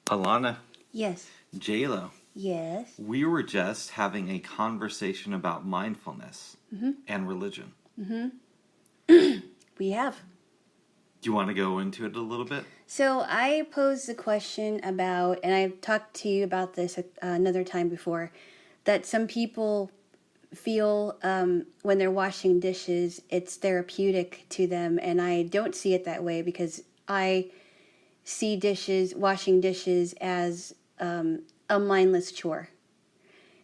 Alana, Yes. Jaylo, Yes. we were just having a conversation about mindfulness and religion. We have. Do you want to go into it a little bit? So I posed a question about, and I've talked to you about this another time before, that some people feel when they're washing dishes, it's therapeutic to them, and I don't see it that way because I see washing dishes as a mindless chore.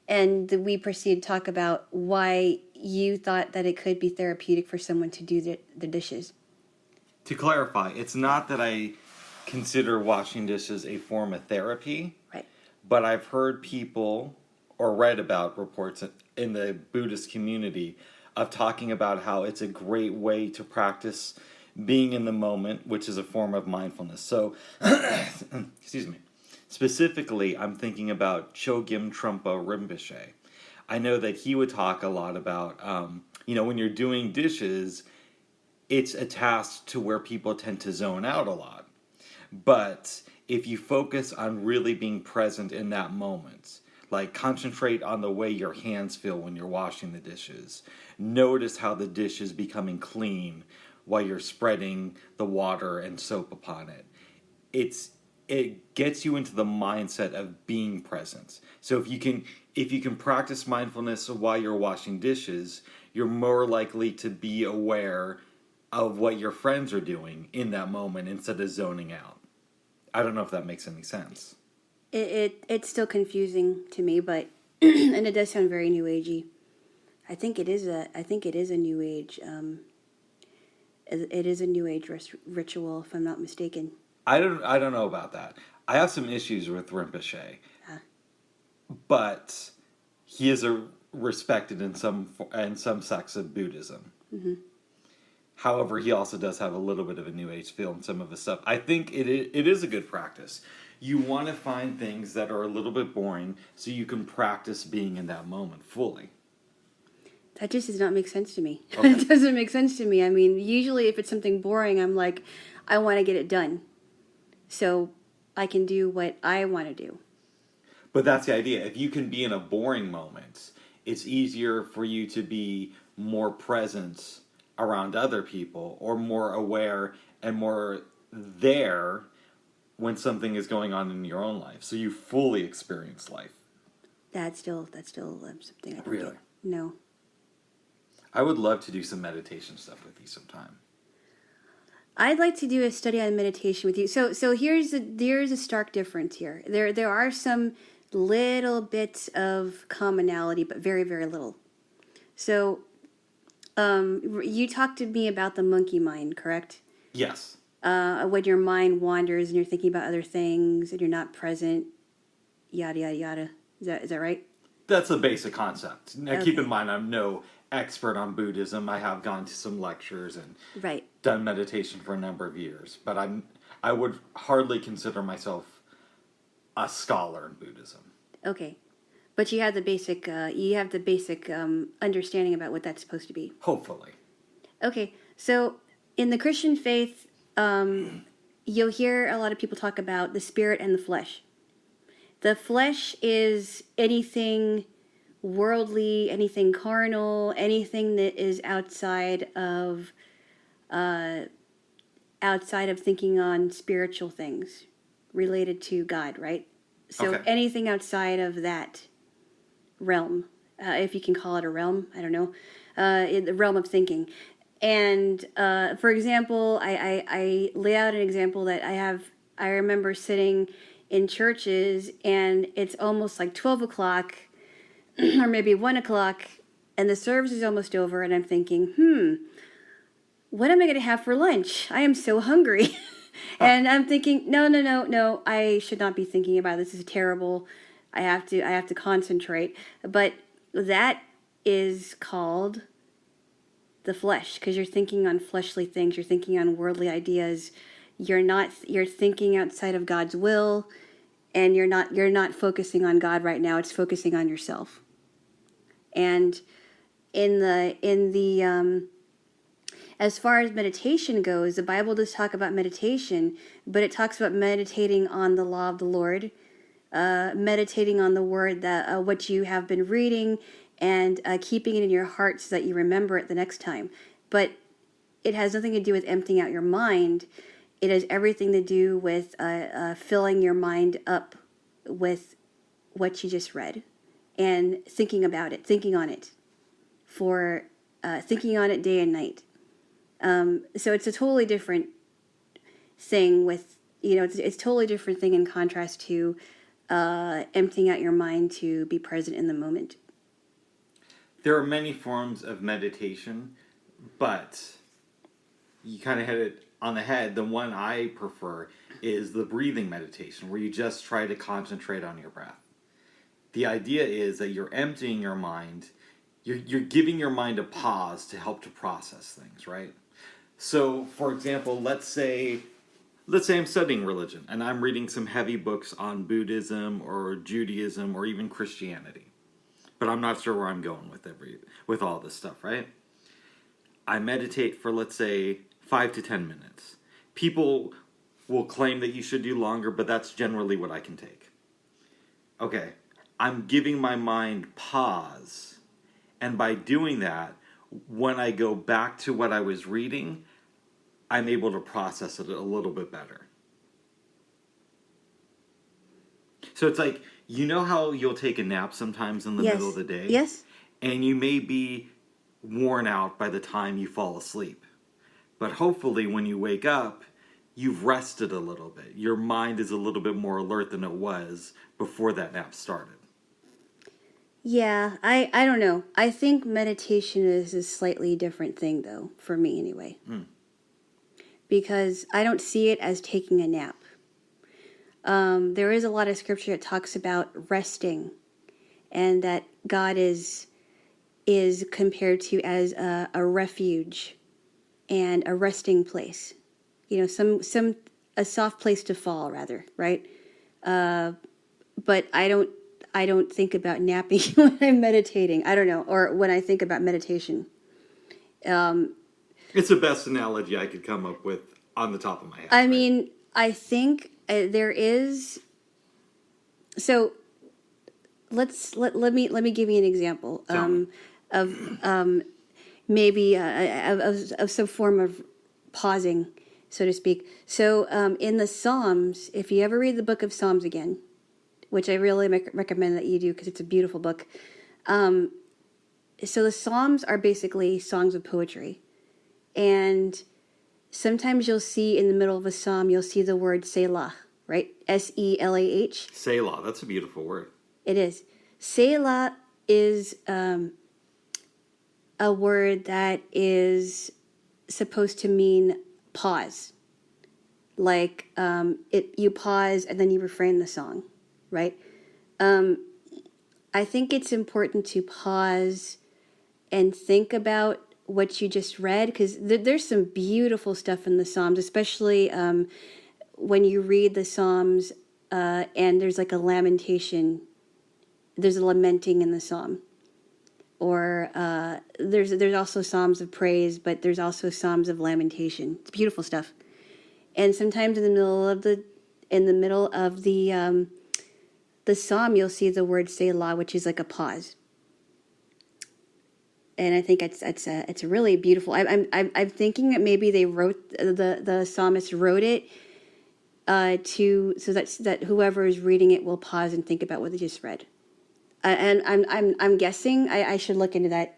And we proceed to talk about why you thought that it could be therapeutic for someone to do the dishes. To clarify, it's not that I consider washing dishes a form of therapy, Right. but I've heard people or read about reports in the Buddhist community of talking about how it's a great way to practice being in the moment, which is a form of mindfulness. So, excuse me. Specifically, I'm thinking about Chogyam Trungpa Rinpoche. I know that he would talk a lot about, when you're doing dishes, it's a task to where people tend to zone out a lot. But if you focus on really being present in that moment, like concentrate on the way your hands feel when you're washing the dishes, notice how the dish is becoming clean while you're spreading the water and soap upon it. It gets you into the mindset of being present. So if you can practice mindfulness while you're washing dishes, you're more likely to be aware of what your friends are doing in that moment instead of zoning out. I don't know if that makes any sense. It's still confusing to me, but and it does sound very new agey. I think it is a new age. It is a new age ritual, if I'm not mistaken. I don't know about that. I have some issues with Rinpoche, but he is respected in some sects of Buddhism. Mm-hmm. However, he also does have a little bit of a new age feel in some of his stuff. I think it is a good practice. You want to find things that are a little bit boring so you can practice being in that moment fully. That just does not make sense to me. Okay. It doesn't make sense to me. I mean, usually if it's something boring, I'm like, I want to get it done so I can do what I want to do. But that's the idea. If you can be in a boring moment, it's easier for you to be more present around other people or more aware and more there when something is going on in your own life. So you fully experience life. That's still something I don't Really? get. No. I would love to do some meditation stuff with you sometime. I'd like to do a study on meditation with you. So here's a stark difference here. There are some little bits of commonality, but very, very little. So you talked to me about the monkey mind, correct? Yes. When your mind wanders and you're thinking about other things and you're not present, yada, yada, yada. Is that right? That's the basic concept. Now, okay. Keep in mind, I'm no expert on Buddhism. I have gone to some lectures and done meditation for a number of years, but I would hardly consider myself a scholar in Buddhism. Okay, but you have the basic understanding about what that's supposed to be. Hopefully. Okay, so in the Christian faith, you'll hear a lot of people talk about the spirit and the flesh. The flesh is anything worldly, anything carnal, anything that is outside of thinking on spiritual things related to God, right? So anything outside of that realm, if you can call it a realm, I don't know, in the realm of thinking. And for example, I lay out an example that I remember sitting in churches and it's almost like 12 o'clock or maybe 1 o'clock and the service is almost over and I'm thinking, what am I going to have for lunch? I am so hungry. And I'm thinking, no, I should not be thinking about this. This is terrible. I have to concentrate. But that is called the flesh because you're thinking on fleshly things. You're thinking on worldly ideas. You're thinking outside of God's will, and you're not focusing on God right now. It's focusing on yourself. And as far as meditation goes, the Bible does talk about meditation, but it talks about meditating on the law of the Lord, meditating on the word that what you have been reading, and keeping it in your heart so that you remember it the next time. But it has nothing to do with emptying out your mind. It has everything to do with filling your mind up with what you just read and thinking about it, thinking on it day and night. So it's a totally different thing with, it's a totally different thing in contrast to emptying out your mind to be present in the moment. There are many forms of meditation, but you kind of hit it on the head. The one I prefer is the breathing meditation, where you just try to concentrate on your breath. The idea is that you're emptying your mind. You're giving your mind a pause to help to process things, right? So, for example, let's say I'm studying religion and I'm reading some heavy books on Buddhism or Judaism or even Christianity. But I'm not sure where I'm going with all this stuff, right? I meditate for, let's say, 5 to 10 minutes. People will claim that you should do longer, but that's generally what I can take. Okay, I'm giving my mind pause. And by doing that, when I go back to what I was reading, I'm able to process it a little bit better. So it's like, you know how you'll take a nap sometimes in the middle of the day? Yes. And you may be worn out by the time you fall asleep. But hopefully when you wake up, you've rested a little bit. Your mind is a little bit more alert than it was before that nap started. Yeah, I don't know. I think meditation is a slightly different thing, though, for me anyway. Because I don't see it as taking a nap. There is a lot of scripture that talks about resting, and that God is compared to as a refuge and a resting place. A soft place to fall, rather, right? But I don't think about napping when I'm meditating. I don't know, or when I think about meditation. It's the best analogy I could come up with on the top of my head. I mean, I think there is. So let me give you an example of maybe of some form of pausing, so to speak. So in the Psalms, if you ever read the book of Psalms again, which I really recommend that you do because it's a beautiful book. So the Psalms are basically songs of poetry. And sometimes you'll see in the middle of a psalm, you'll see the word Selah, right? Selah. Selah, that's a beautiful word. It is. Selah is a word that is supposed to mean pause. Like you pause and then you refrain the song. Right? I think it's important to pause and think about what you just read, because there's some beautiful stuff in the Psalms, especially when you read the Psalms and there's like a lamentation. There's a lamenting in the Psalm. Or there's also Psalms of praise, but there's also Psalms of lamentation. It's beautiful stuff. And sometimes in the middle of the psalm, you'll see the word Selah, which is like a pause, and I think it's really beautiful. I'm thinking that maybe they wrote the psalmist wrote it so that whoever is reading it will pause and think about what they just read. And I'm guessing. I should look into that.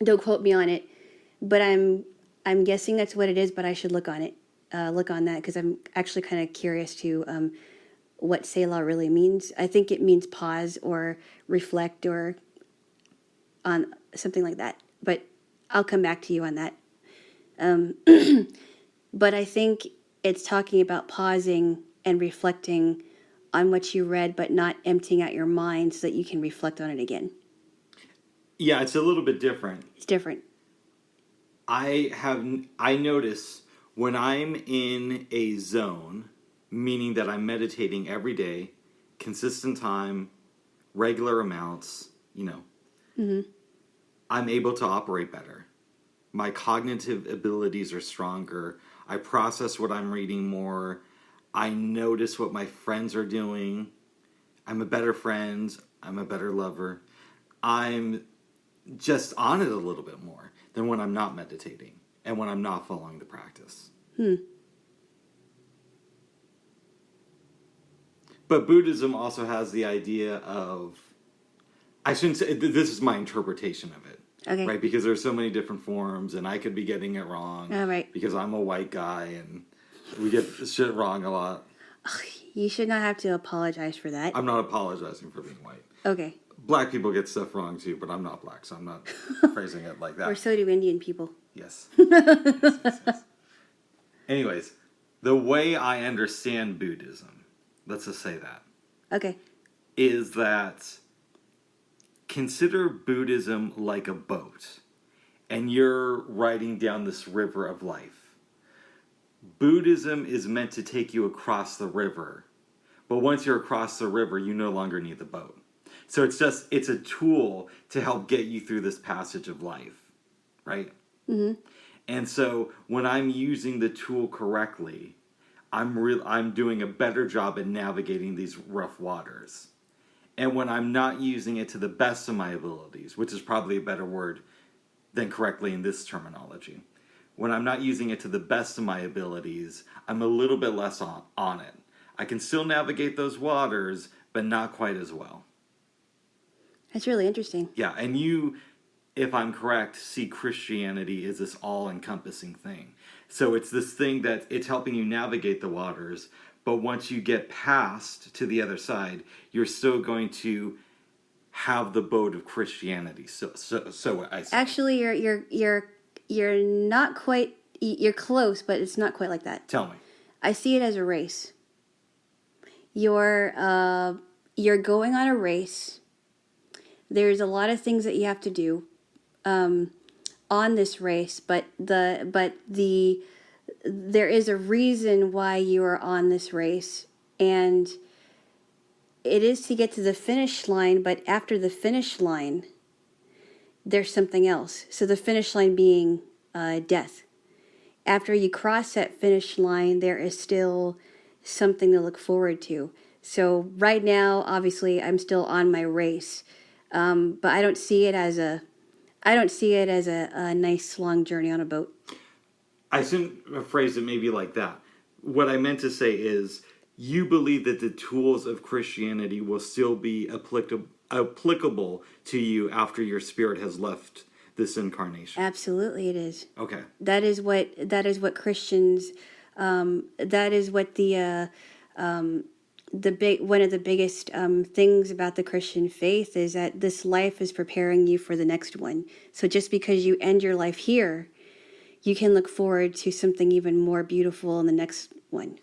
Don't quote me on it, but I'm guessing that's what it is. But I should look on it. Look on that, because I'm actually kind of curious to. What Selah really means. I think it means pause or reflect or on something like that. But I'll come back to you on that. But I think it's talking about pausing and reflecting on what you read, but not emptying out your mind so that you can reflect on it again. Yeah, it's a little bit different. It's different. I notice when I'm in a zone, meaning that I'm meditating every day, consistent time, regular amounts, I'm able to operate better. My cognitive abilities are stronger. I process what I'm reading more. I notice what my friends are doing. I'm a better friend. I'm a better lover. I'm just on it a little bit more than when I'm not meditating and when I'm not following the practice. But Buddhism also has the idea of, I shouldn't say, this is my interpretation of it. Okay. Right? Because there's so many different forms, and I could be getting it wrong. Right. Because I'm a white guy, and we get shit wrong a lot. You should not have to apologize for that. I'm not apologizing for being white. Okay. Black people get stuff wrong too, but I'm not black, so I'm not phrasing it like that. Or so do Indian people. Yes. Yes. Anyways, the way I understand Buddhism, let's just say that. Okay. Is that consider Buddhism like a boat, and you're riding down this river of life. Buddhism is meant to take you across the river, but once you're across the river, you no longer need the boat. So it's a tool to help get you through this passage of life, right? Mm-hmm. And so when I'm using the tool correctly, I'm doing a better job at navigating these rough waters. And when I'm not using it to the best of my abilities, which is probably a better word than correctly in this terminology, when I'm not using it to the best of my abilities, I'm a little bit less on it. I can still navigate those waters, but not quite as well. That's really interesting. Yeah, and you, if I'm correct, see Christianity as this all-encompassing thing. So it's this thing that it's helping you navigate the waters, but once you get past to the other side, you're still going to have the boat of Christianity. So I say. Actually, you're not quite. You're close, but it's not quite like that. Tell me. I see it as a race. You're going on a race. There's a lot of things that you have to do on this race, but there is a reason why you are on this race, and it is to get to the finish line, but after the finish line, there's something else. So the finish line being death. After you cross that finish line, there is still something to look forward to. So right now, obviously, I'm still on my race. But I don't see it as a nice long journey on a boat. I shouldn't phrase it maybe like that. What I meant to say is, you believe that the tools of Christianity will still be applicable to you after your spirit has left this incarnation. Absolutely, it is. Okay. That is what Christians. That is what one of the biggest things about the Christian faith is that this life is preparing you for the next one. So just because you end your life here, you can look forward to something even more beautiful in the next one.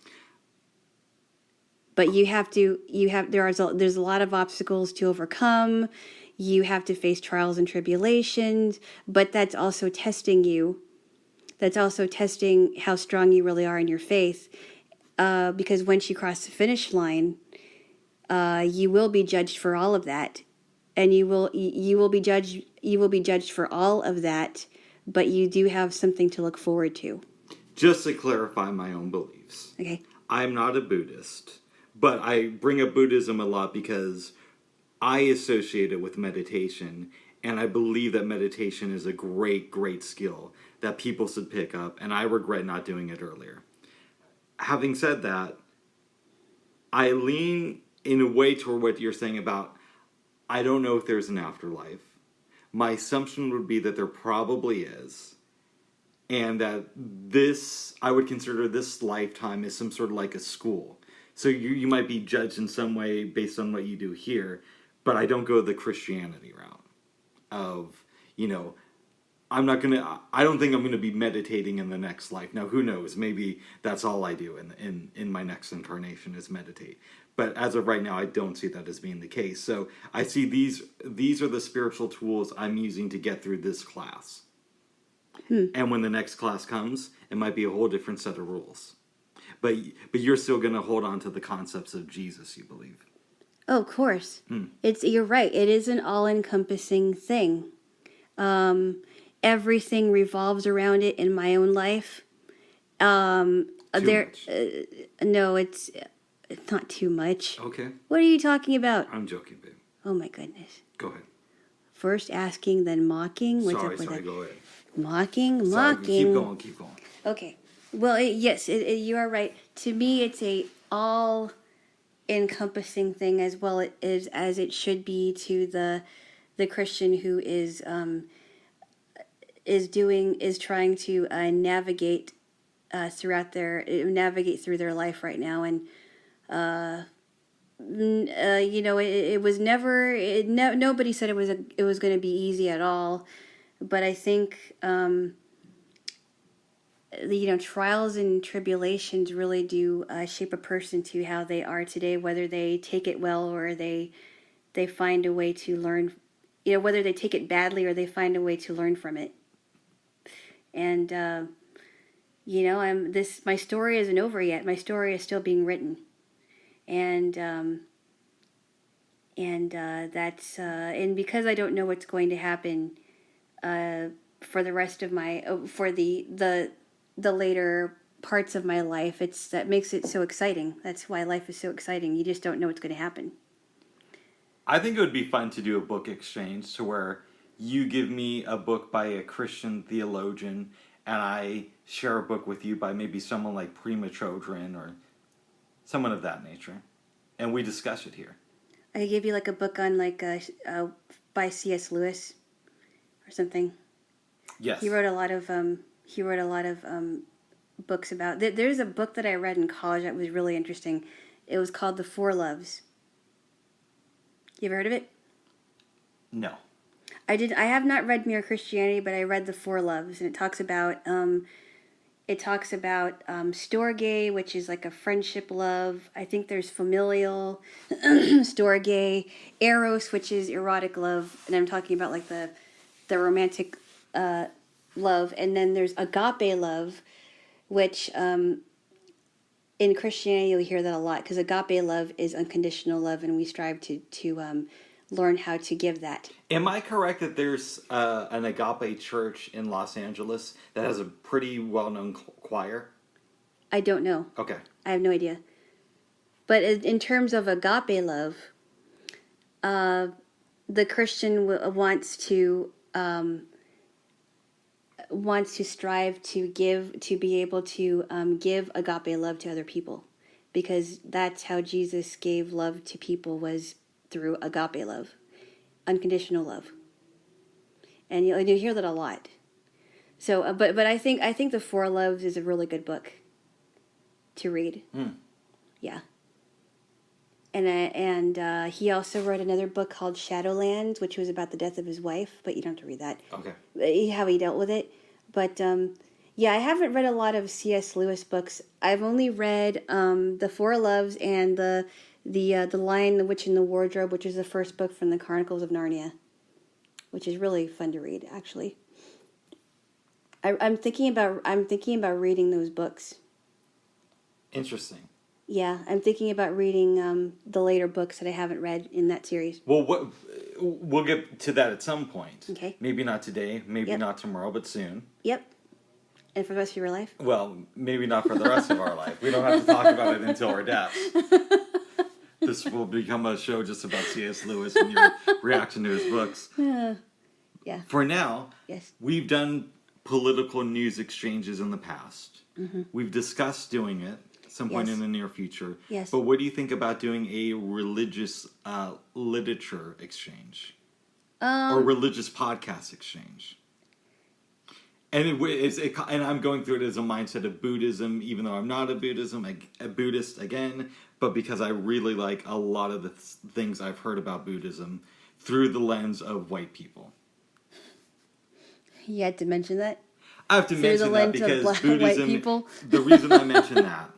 But there's a lot of obstacles to overcome. You have to face trials and tribulations, but that's also testing you. That's also testing how strong you really are in your faith. Because once you cross the finish line, you will be judged for all of that, and you will be judged for all of that. But you do have something to look forward to. Just to clarify my own beliefs. Okay. I'm not a Buddhist, but I bring up Buddhism a lot because I associate it with meditation, and I believe that meditation is a great, great skill that people should pick up, and I regret not doing it earlier. Having said that, I lean in a way toward what you're saying about, I don't know if there's an afterlife. My assumption would be that there probably is, and that I would consider this lifetime as some sort of like a school. So you might be judged in some way based on what you do here, but I don't go the Christianity route of, I don't think I'm gonna be meditating in the next life. Now, who knows? Maybe that's all I do in my next incarnation is meditate. But as of right now, I don't see that as being the case. So I see these are the spiritual tools I'm using to get through this class. And when the next class comes, it might be a whole different set of rules. But you're still gonna hold on to the concepts of Jesus, you believe? Oh, of course. You're right. It is an all-encompassing thing. everything revolves around it in my own life. Too much. No, it's not too much. Okay. What are you talking about? I'm joking, babe. Oh my goodness. Go ahead. First asking, then mocking. What's Sorry, up with that? go ahead. Mocking. Keep going. Okay. Well, yes, you are right. To me, it's a all-encompassing thing, as well as it should be to the Christian who is trying to navigate through their life right now, and it was never. Nobody said it was going to be easy at all, but I think. Trials and tribulations really do shape a person to how they are today, whether they take it well or they find a way to learn, whether they take it badly or they find a way to learn from it. And, my story isn't over yet. My story is still being written. And because I don't know what's going to happen for the rest of for the later parts of my life, that makes it so exciting. That's why life is so exciting. You just don't know what's going to happen. I think it would be fun to do a book exchange to where you give me a book by a Christian theologian and I share a book with you by maybe someone like Prima Chodron or someone of that nature, and we discuss it here. I could give you like a book on by C.S. Lewis or something. Yes. He wrote a lot of books about. There's a book that I read in college that was really interesting. It was called The Four Loves. You ever heard of it? No. I did. I have not read Mere Christianity, but I read The Four Loves, and it talks about storge, which is like a friendship love. I think there's familial, storge, eros, which is erotic love, and I'm talking about like the romantic love, and then there's agape love, which in Christianity you'll hear that a lot, because agape love is unconditional love, and we strive to learn how to give that. Am I correct that there's an agape church in Los Angeles that has a pretty well-known choir? I don't know. Okay. I have no idea. But in terms of agape love, the Christian wants to strive to be able to give agape love to other people, because that's how Jesus gave love to people, was through agape love, unconditional love, and you hear that a lot. So, but I think The Four Loves is a really good book to read. Yeah. And he also wrote another book called Shadowlands, which was about the death of his wife, but you don't have to read that. Okay. How he dealt with it. But, I haven't read a lot of C.S. Lewis books. I've only read The Four Loves and the Lion, the Witch, and the Wardrobe, which is the first book from the Chronicles of Narnia, which is really fun to read, actually. I'm thinking about reading those books. Interesting. Yeah, I'm thinking about reading the later books that I haven't read in that series. Well, we'll get to that at some point. Okay. Maybe not today, maybe not tomorrow, but soon. Yep. And for the rest of your life? Well, maybe not for the rest of our life. We don't have to talk about it until our deaths. This will become a show just about C.S. Lewis and your reaction to his books. Yeah. For now, yes, we've done political news exchanges in the past. Mm-hmm. We've discussed doing it at some point in the near future. Yes. But what do you think about doing a religious literature exchange? Or religious podcast exchange? And and I'm going through it as a mindset of Buddhism, even though I'm not a Buddhist again, but because I really like a lot of the things I've heard about Buddhism through the lens of white people. You had to mention that? I have to mention that because Buddhism, white people. The reason I mention that,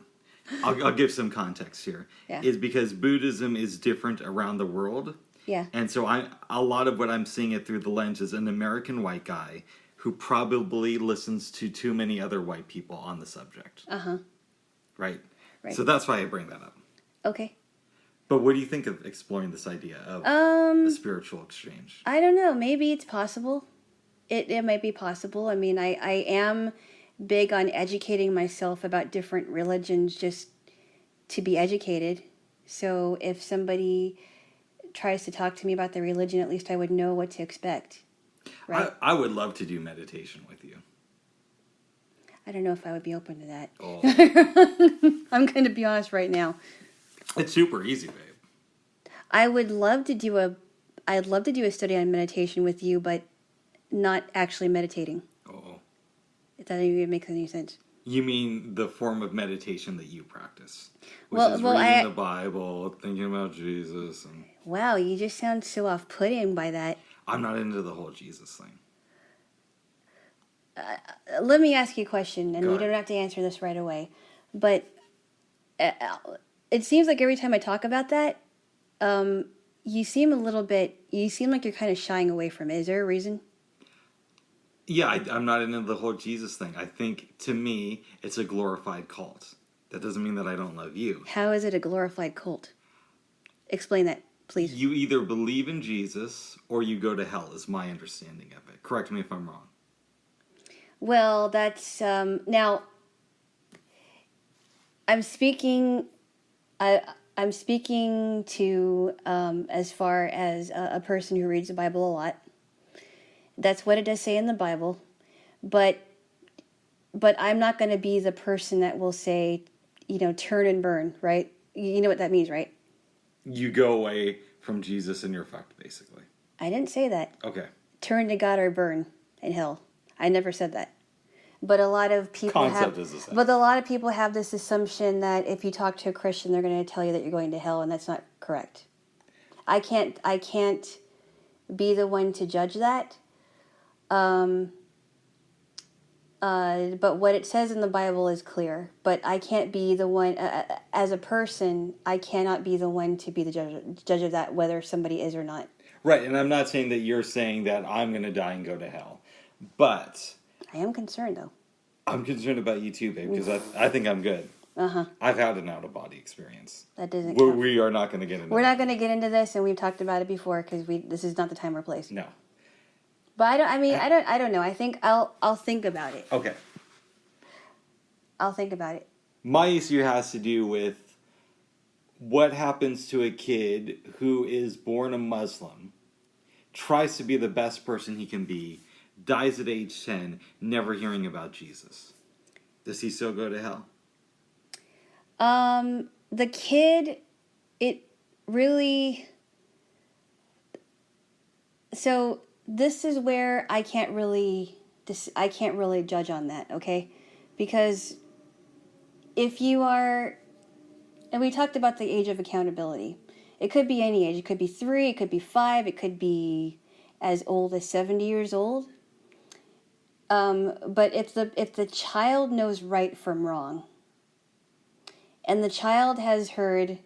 I'll give some context here, yeah. is because Buddhism is different around the world. Yeah. And so a lot of what I'm seeing it through the lens is an American white guy who probably listens to too many other white people on the subject. Uh-huh. Right? So that's why I bring that up. Okay. But what do you think of exploring this idea of a spiritual exchange? I don't know. Maybe it's possible. It might be possible. I mean, I am big on educating myself about different religions just to be educated. So if somebody tries to talk to me about their religion, at least I would know what to expect. Right? I would love to do meditation with you. I don't know if I would be open to that. Oh. I'm going to be honest right now. It's super easy, babe. I'd love to do a study on meditation with you, but not actually meditating. Oh. If that even makes any sense. You mean the form of meditation that you practice? Which is reading the Bible, thinking about Jesus. And... Wow, you just sound so off-putting by that. I'm not into the whole Jesus thing. Let me ask you a question, and you don't have to answer this right away. But it seems like every time I talk about that, you seem like you're kind of shying away from it. Is there a reason? Yeah, I'm not into the whole Jesus thing. I think, to me, it's a glorified cult. That doesn't mean that I don't love you. How is it a glorified cult? Explain that, please. You either believe in Jesus or you go to hell, is my understanding of it. Correct me if I'm wrong. Well, that's... now, I'm speaking to, as far as a person who reads the Bible a lot. That's what it does say in the Bible. But I'm not going to be the person that will say, turn and burn, right? You know what that means, right? You go away from Jesus and you're fucked, basically. I didn't say that. Okay. Turn to God or burn in hell. I never said that. But a lot of people have this assumption that if you talk to a Christian, they're going to tell you that you're going to hell, and that's not correct. I can't be the one to judge that. But what it says in the Bible is clear. But I can't be the one, as a person, I cannot be the one to be the judge of that, whether somebody is or not. Right, and I'm not saying that you're saying that I'm going to die and go to hell. But... I am concerned, though. I'm concerned about you too, babe, because I think I'm good. Uh-huh. I've had an out-of-body experience. That doesn't count. We are not going to get into We're not going to get into this, and we've talked about it before, because this is not the time or place. No. But I don't know. I think I'll think about it. Okay. I'll think about it. My issue has to do with what happens to a kid who is born a Muslim, tries to be the best person he can be, dies at age 10, never hearing about Jesus. Does he still go to hell? The kid, it really... So this is where I can't really judge on that, okay? Because if you are... And we talked about the age of accountability. It could be any age. It could be 3, it could be 5, it could be as old as 70 years old. But if the child knows right from wrong, and the child has heard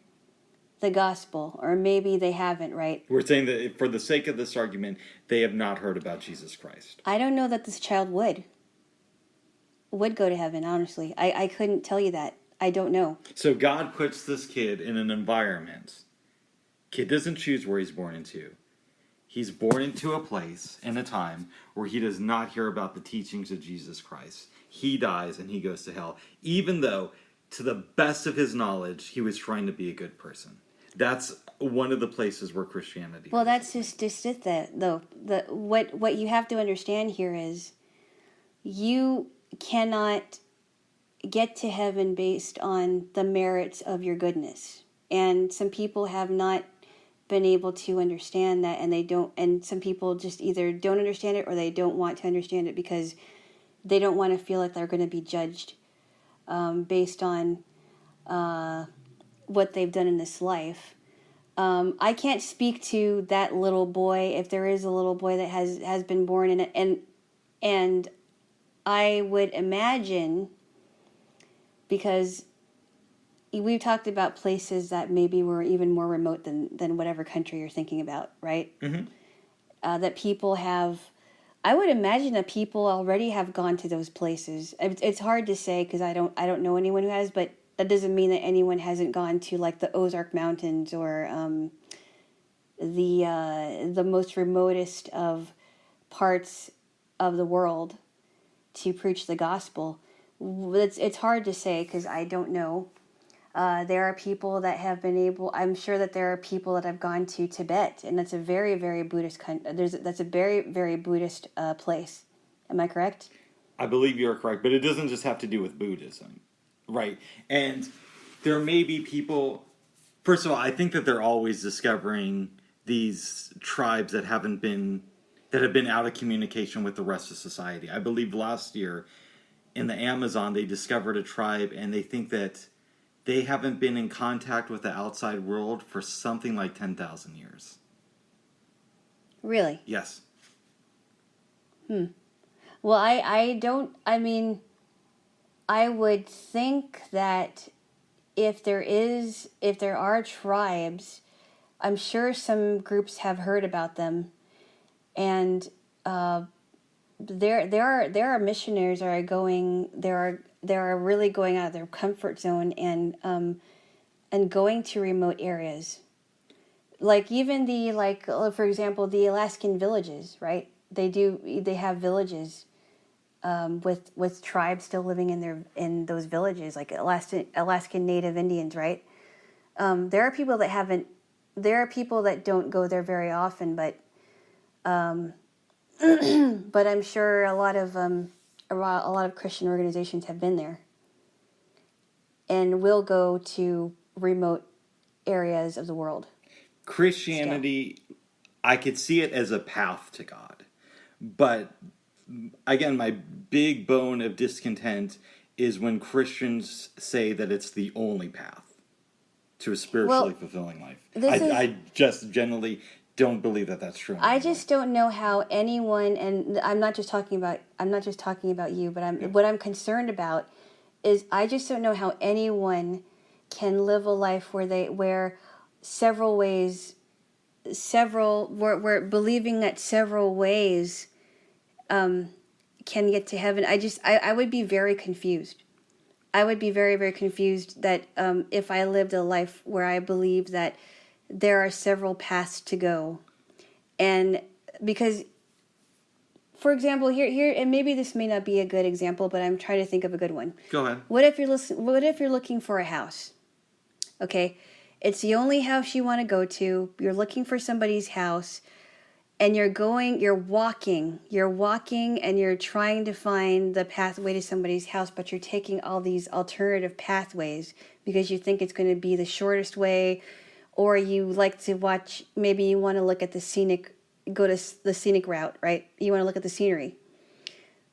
the gospel, or maybe they haven't, right? We're saying that for the sake of this argument, they have not heard about Jesus Christ. I don't know that this child would go to heaven, honestly. I couldn't tell you that. I don't know. So God puts this kid in an environment. Kid doesn't choose where he's born into. He's born into a place and a time where he does not hear about the teachings of Jesus Christ. He dies and he goes to hell, even though, to the best of his knowledge, he was trying to be a good person. That's one of the places where Christianity... Well, that's just it, though. What you have to understand here is you cannot get to heaven based on the merits of your goodness. And some people have not been able to understand that, and some people just either don't understand it or they don't want to understand it because they don't want to feel like they're going to be judged based on what they've done in this life. I can't speak to that little boy, if there is a little boy that has been born in it, and I would imagine, because we've talked about places that maybe were even more remote than whatever country you're thinking about, right? Mm-hmm. That people have... I would imagine that people already have gone to those places. It's hard to say because I don't know anyone who has, but that doesn't mean that anyone hasn't gone to like the Ozark Mountains or the most remotest of parts of the world to preach the gospel. It's hard to say because I don't know. There are people that have been able. I'm sure that there are people that have gone to Tibet, and that's a very, very Buddhist country. That's a very, very Buddhist place. Am I correct? I believe you're correct, but it doesn't just have to do with Buddhism, right? And there may be people. First of all, I think that they're always discovering these tribes that have been out of communication with the rest of society. I believe last year in the Amazon they discovered a tribe, and they think that they haven't been in contact with the outside world for something like 10,000 years. Really? Yes. Well, I mean, I would think that if there are tribes, I'm sure some groups have heard about them, and there are missionaries are going there are really going out of their comfort zone and going to remote areas, like even for example the Alaskan villages, right? They have villages with tribes still living in those villages, like Alaskan Native Indians, right? There are people that don't go there very often, but but I'm sure a lot of Christian organizations have been there and will go to remote areas of the world. Christianity, I could see it as a path to God. But again, my big bone of discontent is when Christians say that it's the only path to a spiritually fulfilling life. I just generally don't believe that that's true. I just don't know how anyone, and I'm not just talking about you, but what I'm concerned about is I just don't know how anyone can live a life where we're believing that several ways can get to heaven. I would be very confused. I would be very, very confused that if I lived a life where I believed that there are several paths to go. And because, for example, here, and maybe this may not be a good example, but I'm trying to think of a good one. Go ahead. What if you're looking for a house? Okay, it's the only house you want to go to. You're looking for somebody's house, and you're walking, and you're trying to find the pathway to somebody's house, but you're taking all these alternative pathways because you think it's going to be the shortest way, or you like to watch, maybe you want to look at the scenic route, right? You want to look at the scenery.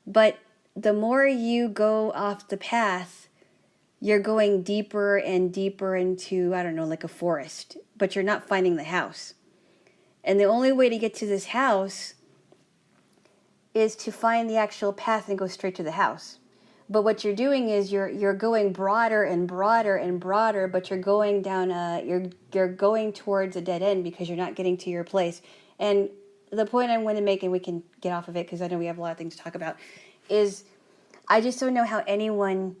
But the more you go off the path, you're going deeper and deeper into, I don't know, like a forest, but you're not finding the house. And the only way to get to this house is to find the actual path and go straight to the house. But what you're doing is you're going broader and broader and broader, but you're going down you're going towards a dead end because you're not getting to your place. And the point I'm going to make, and we can get off of it because I know we have a lot of things to talk about, is I just don't know how anyone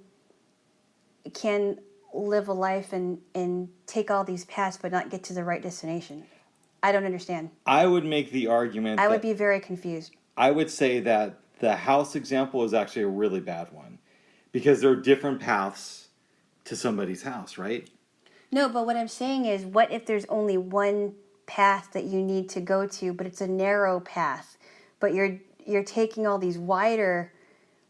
can live a life and take all these paths but not get to the right destination. I don't understand. I would make the argument I would be very confused. I would say that the house example is actually a really bad one because there are different paths to somebody's house, right? No, but what I'm saying is, what if there's only one path that you need to go to, but it's a narrow path, but you're taking all these wider,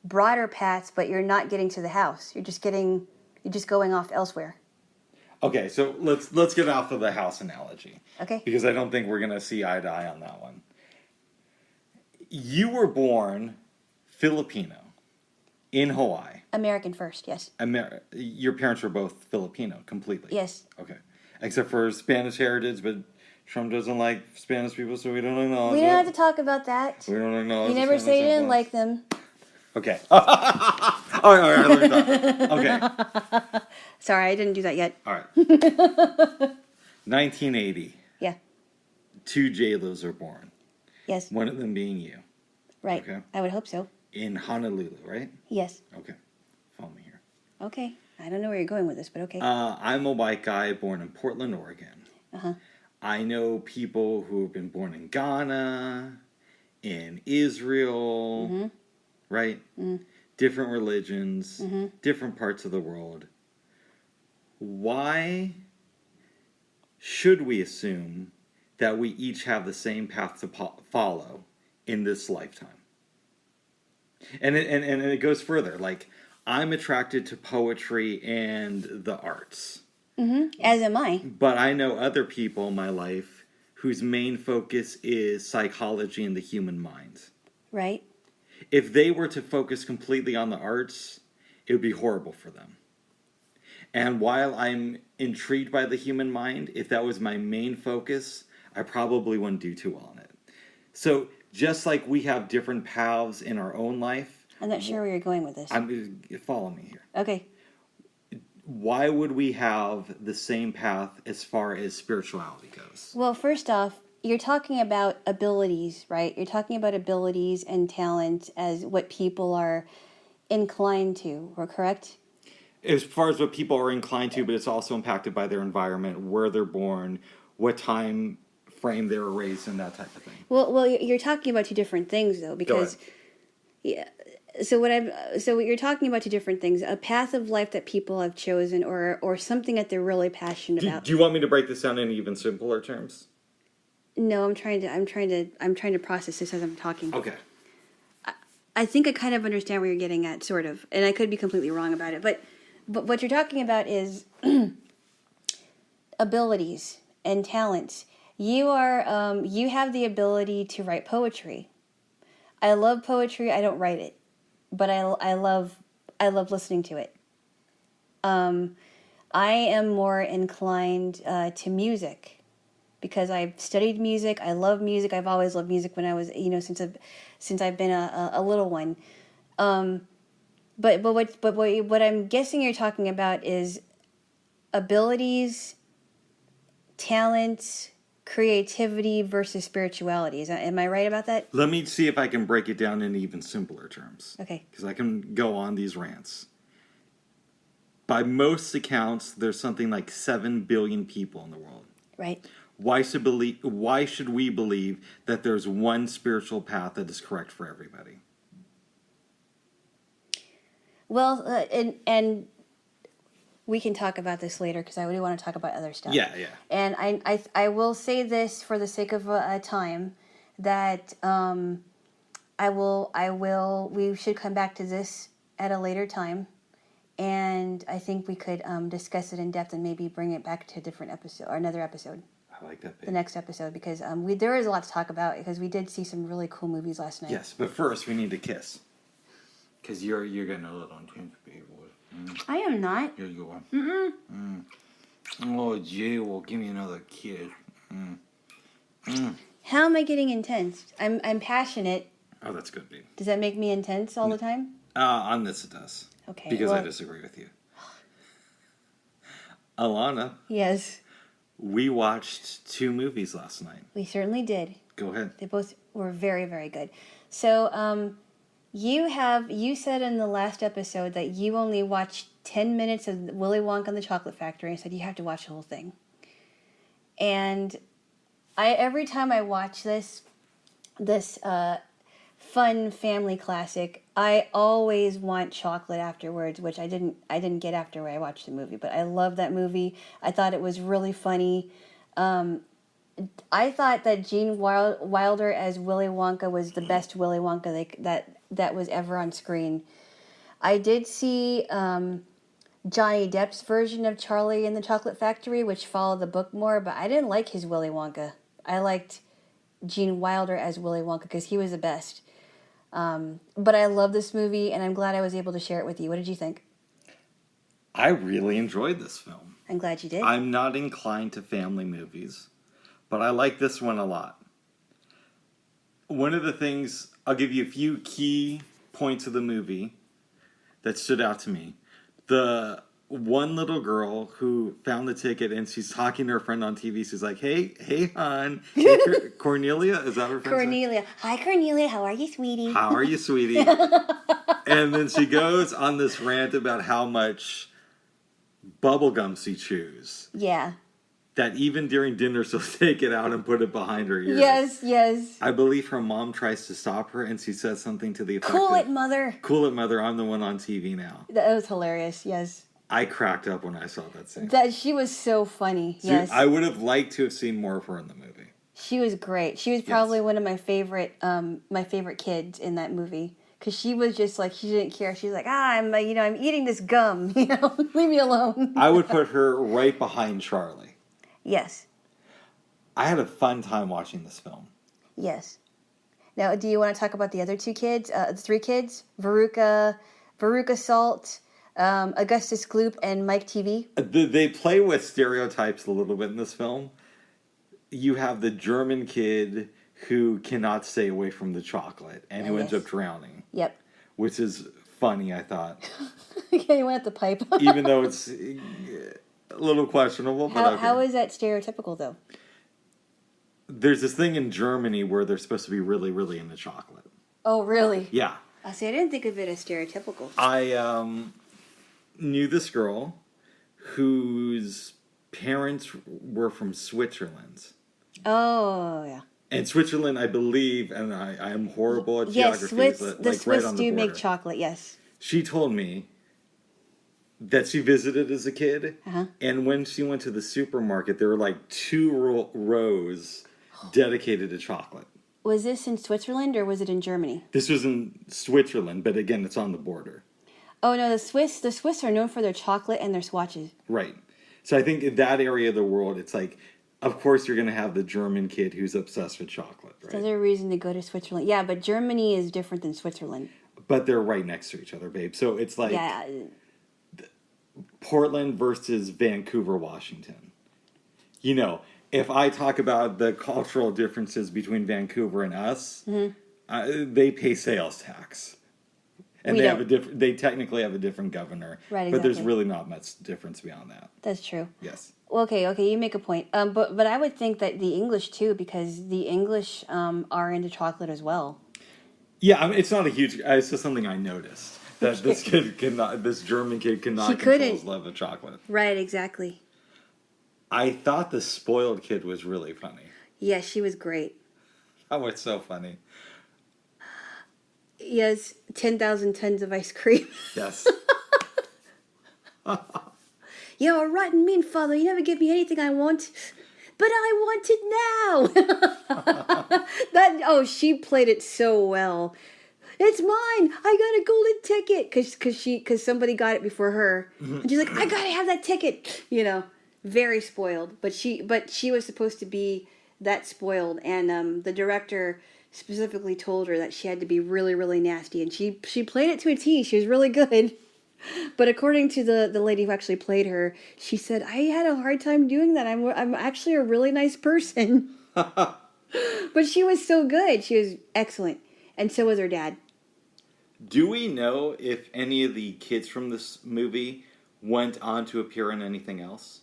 broader paths, but you're not getting to the house. You're just going off elsewhere. Okay, so let's get off of the house analogy. Okay. Because I don't think we're going to see eye to eye on that one. You were born Filipino in Hawaii. American first, yes. Your parents were both Filipino, completely? Yes. Okay. Except for Spanish heritage, but Trump doesn't like Spanish people, so we don't acknowledge We don't have to talk about that. We don't acknowledge. You never say you didn't like them. Okay. All right. Okay. Sorry, I didn't do that yet. All right. 1980. Yeah. 2 Jaylos are born. Yes. One of them being you. Right. Okay. I would hope so. In Honolulu, right? Yes. Okay. Follow me here. Okay. I don't know where you're going with this, but okay. I'm a white guy born in Portland, Oregon. Uh-huh. I know people who have been born in Ghana, in Israel, right? Different religions, different parts of the world. Why should we assume that we each have the same path to follow in this lifetime? And it goes further. Like, I'm attracted to poetry and the arts. As am I. But I know other people in my life whose main focus is psychology and the human mind. Right. If they were to focus completely on the arts, it would be horrible for them. And while I'm intrigued by the human mind, if that was my main focus, I probably wouldn't do too well on it. So just like we have different paths in our own life. I'm not sure where you're going with this. Follow me here. Okay. Why would we have the same path as far as spirituality goes? Well, first off, you're talking about abilities, right? You're talking about abilities and talent as what people are inclined to, or correct? As far as what people are inclined to, but it's also impacted by their environment, where they're born, what time frame they were raised in, that type of thing. Well, you're talking about two different things, though, because So what you're talking about two different things: a path of life that people have chosen, or something that they're really passionate about. Do you want me to break this down in even simpler terms? No, I'm trying to process this as I'm talking. Okay. I think I kind of understand where you're getting at, sort of, and I could be completely wrong about it. But what you're talking about is abilities and talents. You have the ability to write poetry. I love poetry. I don't write it, but I love listening to it. I am more inclined to music because I've studied music. I love music. I've always loved music when I was, since I've been a little one. But what I'm guessing you're talking about is abilities, talents, creativity versus spirituality. Am I right about that? Let me see if I can break it down in even simpler terms. Okay. Because I can go on these rants. By most accounts, there's something like 7 billion people in the world. Right. Why should we believe that there's one spiritual path that is correct for everybody? Well, and we can talk about this later because I really want to talk about other stuff. Yeah. And I will say this for the sake of time that we should come back to this at a later time, and I think we could discuss it in depth and maybe bring it back to a different episode or another episode. I like that. The next episode, because there is a lot to talk about because we did see some really cool movies last night. Yes, but first we need to kiss. Because you're getting a little intense, baby. I am not. Here you go. Oh, Jaylo, give me another kiss. How am I getting intense? I'm passionate. Oh, that's good, babe. Does that make me intense all the time? On this it does. Okay. Because I disagree with you. Alana. Yes. We watched 2 movies last night. We certainly did. Go ahead. They both were very, very good. So, you said in the last episode that you only watched 10 minutes of Willy Wonka and the Chocolate Factory. I said you have to watch the whole thing. And every time I watch this fun family classic, I always want chocolate afterwards, which I didn't get after I watched the movie. But I love that movie. I thought it was really funny. I thought that Gene Wilder as Willy Wonka was the best Willy Wonka that was ever on screen. I did see Johnny Depp's version of Charlie and the Chocolate Factory, which followed the book more, but I didn't like his Willy Wonka. I liked Gene Wilder as Willy Wonka because he was the best. But I love this movie, and I'm glad I was able to share it with you. What did you think? I really enjoyed this film. I'm glad you did. I'm not inclined to family movies, but I like this one a lot. One of the things, I'll give you a few key points of the movie that stood out to me. The one little girl who found the ticket and she's talking to her friend on TV. She's like, hey, hon. Hey, Cornelia, is that her friend? Cornelia. Hi, Cornelia. How are you, sweetie? How are you, sweetie? And then she goes on this rant about how much bubblegum she chews. Yeah. that even during dinner she'll take it out and put it behind her ears. Yes, yes. I believe her mom tries to stop her and she says something to the effect Cool of, it, mother. Cool it, mother, I'm the one on TV now. That was hilarious, yes. I cracked up when I saw that scene. She was so funny, yes. I would have liked to have seen more of her in the movie. She was great. She was probably one of my favorite kids in that movie. Because she was just like, she didn't care. She was like, I'm eating this gum. Leave me alone. I would put her right behind Charlie. Yes. I had a fun time watching this film. Yes. Now, do you want to talk about the other two kids? The three kids? Veruca Salt, Augustus Gloop, and Mike TV? They play with stereotypes a little bit in this film. You have the German kid who cannot stay away from the chocolate and who ends up drowning. Yep. Which is funny, I thought. Okay, you went at the pipe. Even though it's a little questionable. How is that stereotypical, though? There's this thing in Germany where they're supposed to be really, really into chocolate. Oh, really? Yeah. I see. I didn't think of it as stereotypical. I knew this girl whose parents were from Switzerland. Oh, yeah. And Switzerland, I believe, and I am horrible at geography. Yes, the Swiss do make chocolate, yes. She told me that she visited as a kid, and when she went to the supermarket, there were like 2 rows dedicated to chocolate. Was this in Switzerland or was it in Germany? This was in Switzerland, but again, it's on the border. Oh no, the Swiss are known for their chocolate and their swatches. Right. So I think in that area of the world, it's like, of course you're going to have the German kid who's obsessed with chocolate, right? So there's a reason to go to Switzerland. Yeah, but Germany is different than Switzerland. But they're right next to each other, babe. So it's like Portland versus Vancouver, Washington. You know, if I talk about the cultural differences between Vancouver and us, they pay sales tax. And they technically have a different governor. Right, exactly. But there's really not much difference beyond that. That's true. Yes. Okay, you make a point. But I would think that the English too, because the English are into chocolate as well. Yeah, I mean, it's not a huge. It's just something I noticed that this German kid cannot control his love of chocolate. Right, exactly. I thought the spoiled kid was really funny. Yeah, she was great. Oh, it's so funny. Yes, 10,000 tons of ice cream. Yes. You're a rotten mean father. You never give me anything I want. But I want it now. She played it so well. It's mine. I got a golden ticket because somebody got it before her, and she's like, I gotta have that ticket. Very spoiled. But she was supposed to be that spoiled, and the director specifically told her that she had to be really, really nasty, and she played it to a T. She was really good. But according to the lady who actually played her, she said, I had a hard time doing that. I'm actually a really nice person. But she was so good. She was excellent. And so was her dad. Do we know if any of the kids from this movie went on to appear in anything else?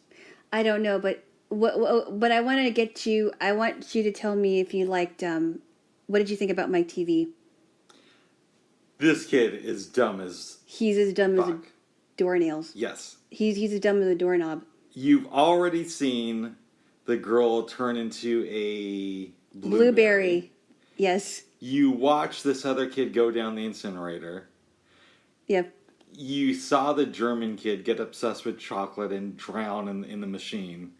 I don't know, but I wanted to get you. I want you to tell me if you liked. What did you think about Mike TV? This kid is dumb as. He's as dumb as doornails. Yes. He's as dumb as a doorknob. You've already seen the girl turn into a blueberry. Yes. You watched this other kid go down the incinerator. Yep. You saw the German kid get obsessed with chocolate and drown in the machine.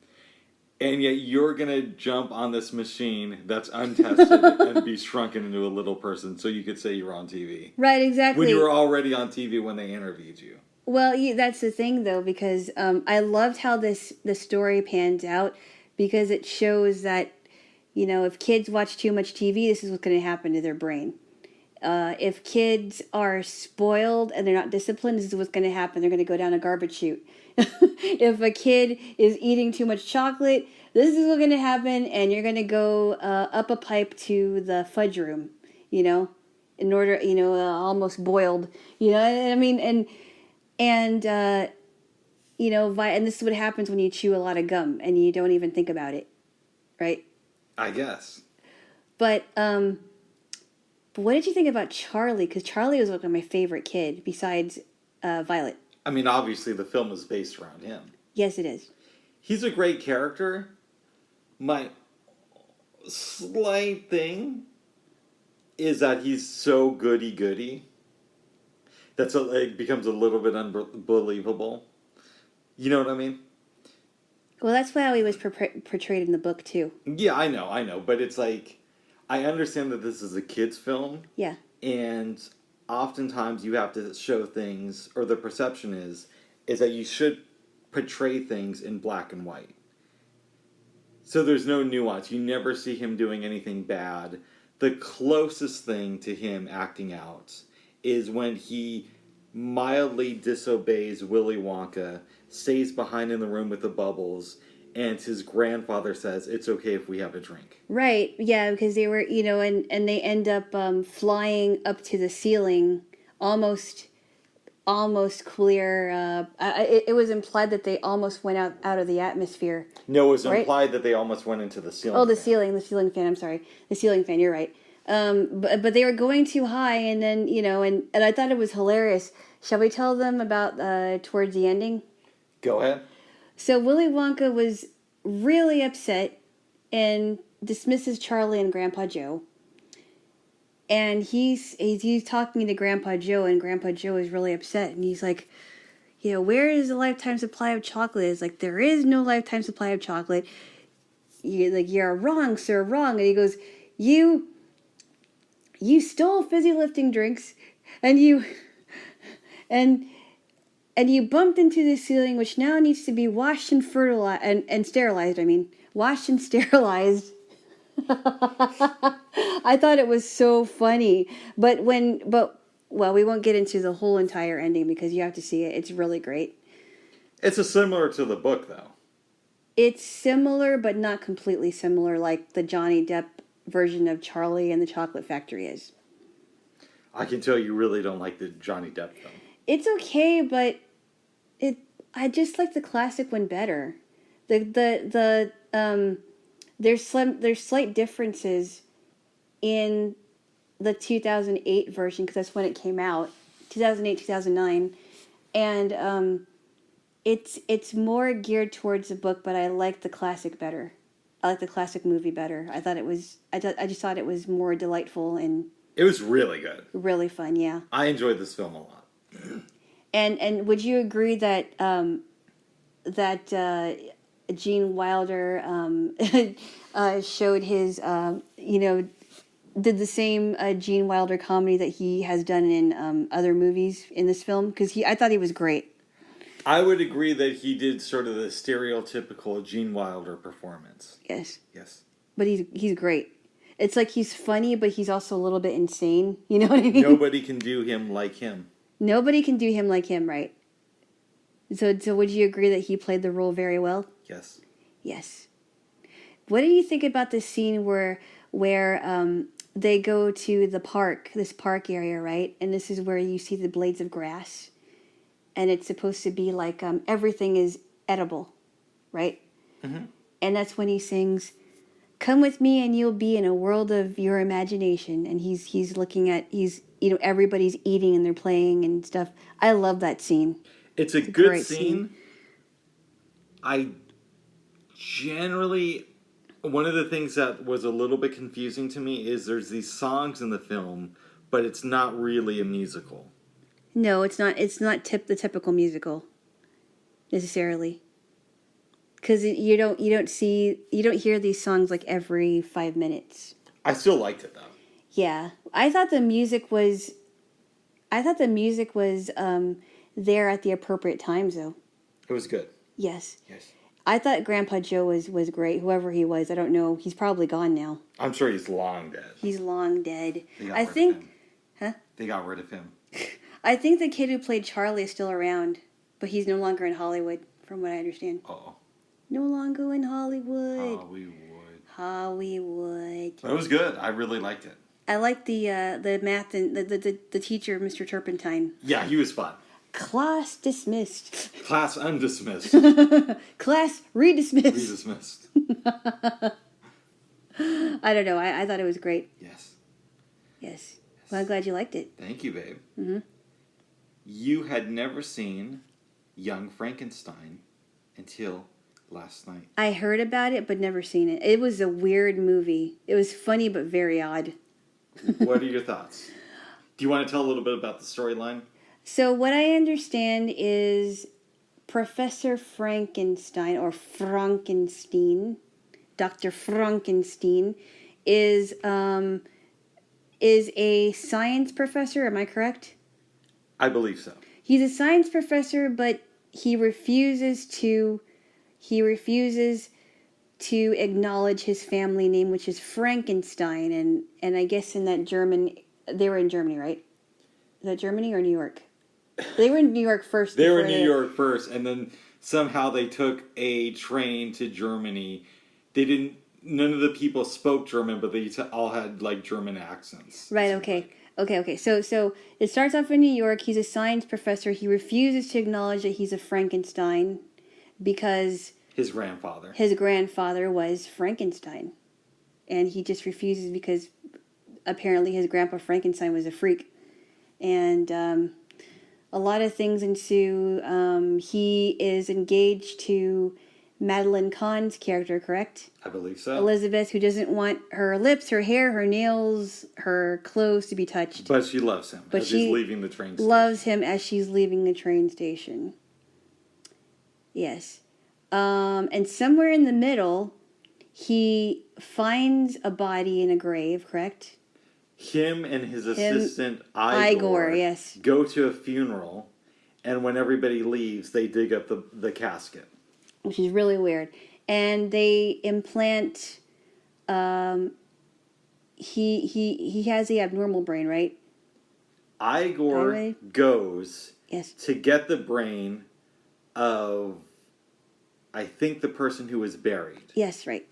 And yet you're going to jump on this machine that's untested and be shrunken into a little person so you could say you were on TV. Right, exactly. When you were already on TV when they interviewed you. Well, that's the thing, though, because I loved how the story pans out, because it shows that, if kids watch too much TV, this is what's going to happen to their brain. If kids are spoiled and they're not disciplined, this is what's going to happen. They're going to go down a garbage chute. If a kid is eating too much chocolate, this is what's going to happen, and you're going to go up a pipe to the fudge room, in order, almost boiled, I mean, and this is what happens when you chew a lot of gum and you don't even think about it, right? I guess. But what did you think about Charlie? Because Charlie was one of my favorite kid besides Violet. I mean, obviously the film is based around him. Yes, it is. He's a great character. My slight thing is that he's so goody-goody. It becomes a little bit unbelievable. You know what I mean? Well, that's how he was portrayed in the book, too. Yeah, I know. But it's like, I understand that this is a kid's film. Yeah. And oftentimes you have to show things, or the perception is that you should portray things in black and white. So there's no nuance. You never see him doing anything bad. The closest thing to him acting out is when he mildly disobeys Willy Wonka, stays behind in the room with the bubbles, and his grandfather says, it's okay if we have a drink. Right, yeah, because they were, and they end up flying up to the ceiling, almost clear. It was implied that they almost went out of the atmosphere. No, it was implied that they almost went into the ceiling. Oh, the ceiling fan. I'm sorry, the ceiling fan. You're right. But they were going too high, and then and I thought it was hilarious. Shall we tell them about towards the ending? Go ahead. So Willy Wonka was really upset and dismisses Charlie and Grandpa Joe. And he's talking to Grandpa Joe, and Grandpa Joe is really upset, and he's like, where is the lifetime supply of chocolate? It's like, there is no lifetime supply of chocolate. You're wrong, sir, wrong. And he goes, you stole fizzy lifting drinks, and you bumped into the ceiling, which now needs to be washed and fertilized and sterilized. Washed and sterilized. I thought it was so funny, but we won't get into the whole entire ending because you have to see it. It's really great. It's similar to the book, though. It's similar, but not completely similar, like the Johnny Depp version of Charlie and the Chocolate Factory is. I can tell you really don't like the Johnny Depp film. It's okay, but I just like the classic one better. There's slight differences in the 2008 version, because that's when it came out, 2008, 2009, and it's more geared towards the book, but I like the classic better. I like the classic movie better. I just thought it was more delightful and it was really good, really fun. Yeah, I enjoyed this film a lot. And would you agree that Gene Wilder showed his did the same Gene Wilder comedy that he has done in other movies in this film? Because I thought he was great. I would agree that he did sort of the stereotypical Gene Wilder performance. Yes. Yes. But he's great. It's like he's funny, but he's also a little bit insane. You know what I mean? Nobody can do him like him. Nobody can do him like him, right? So would you agree that he played the role very well? Yes. Yes. What do you think about the scene where they go to this park area, right? And this is where you see the blades of grass. And it's supposed to be like everything is edible, right? Mm-hmm. And that's when he sings, "Come with me and you'll be in a world of your imagination." And he's looking at, everybody's eating and they're playing and stuff. I love that scene. It's a good scene. I generally, one of the things that was a little bit confusing to me is there's these songs in the film, but it's not really a musical. No, it's not. It's not the typical musical, necessarily. Because you don't hear these songs like every 5 minutes. I still liked it though. Yeah, I thought the music was there at the appropriate times though. It was good. Yes. Yes. I thought Grandpa Joe was great. Whoever he was, I don't know. He's probably gone now. I'm sure he's long dead. He's long dead. I think. Huh? They got rid of him. I think the kid who played Charlie is still around, but he's no longer in Hollywood, from what I understand. Uh-oh. No longer in Hollywood. Hollywood. But it was good. I really liked it. I liked the math and the teacher, Mr. Turpentine. Yeah, he was fun. Class dismissed. Class undismissed. Class redismissed. Redismissed. I don't know. I thought it was great. Yes. Well, I'm glad you liked it. Thank you, babe. Mm-hmm. You had never seen Young Frankenstein until last night. I heard about it, but never seen it. It was a weird movie. It was funny, but very odd. What are your thoughts? Do you want to tell a little bit about the storyline? So what I understand is Professor Frankenstein, or Frankenstein, Dr. Frankenstein, is a science professor. Am I correct? I believe so. He's a science professor, but he refuses to acknowledge his family name, which is Frankenstein, and I guess in that they were in Germany, right? Is that Germany or New York? They were in New York first. They were in New York first, and then somehow they took a train to Germany. None of the people spoke German, but they all had like German accents. Right. Okay. So it starts off in New York. He's a science professor. He refuses to acknowledge that he's a Frankenstein because his grandfather was Frankenstein, and he just refuses because apparently his grandpa Frankenstein was a freak, and a lot of things ensue. He is engaged to Madeline Kahn's character, correct? I believe so. Elizabeth, who doesn't want her lips, her hair, her nails, her clothes to be touched. But she loves him as he's leaving the train station. Loves him as she's leaving the train station. Yes. And somewhere in the middle, he finds a body in a grave, correct? Him and his assistant, Igor, yes, go to a funeral, and when everybody leaves, they dig up the casket. Which is really weird. And they implant, he has the abnormal brain, right? Igor goes yes. to get the brain of, I think, the person who was buried. Yes, right.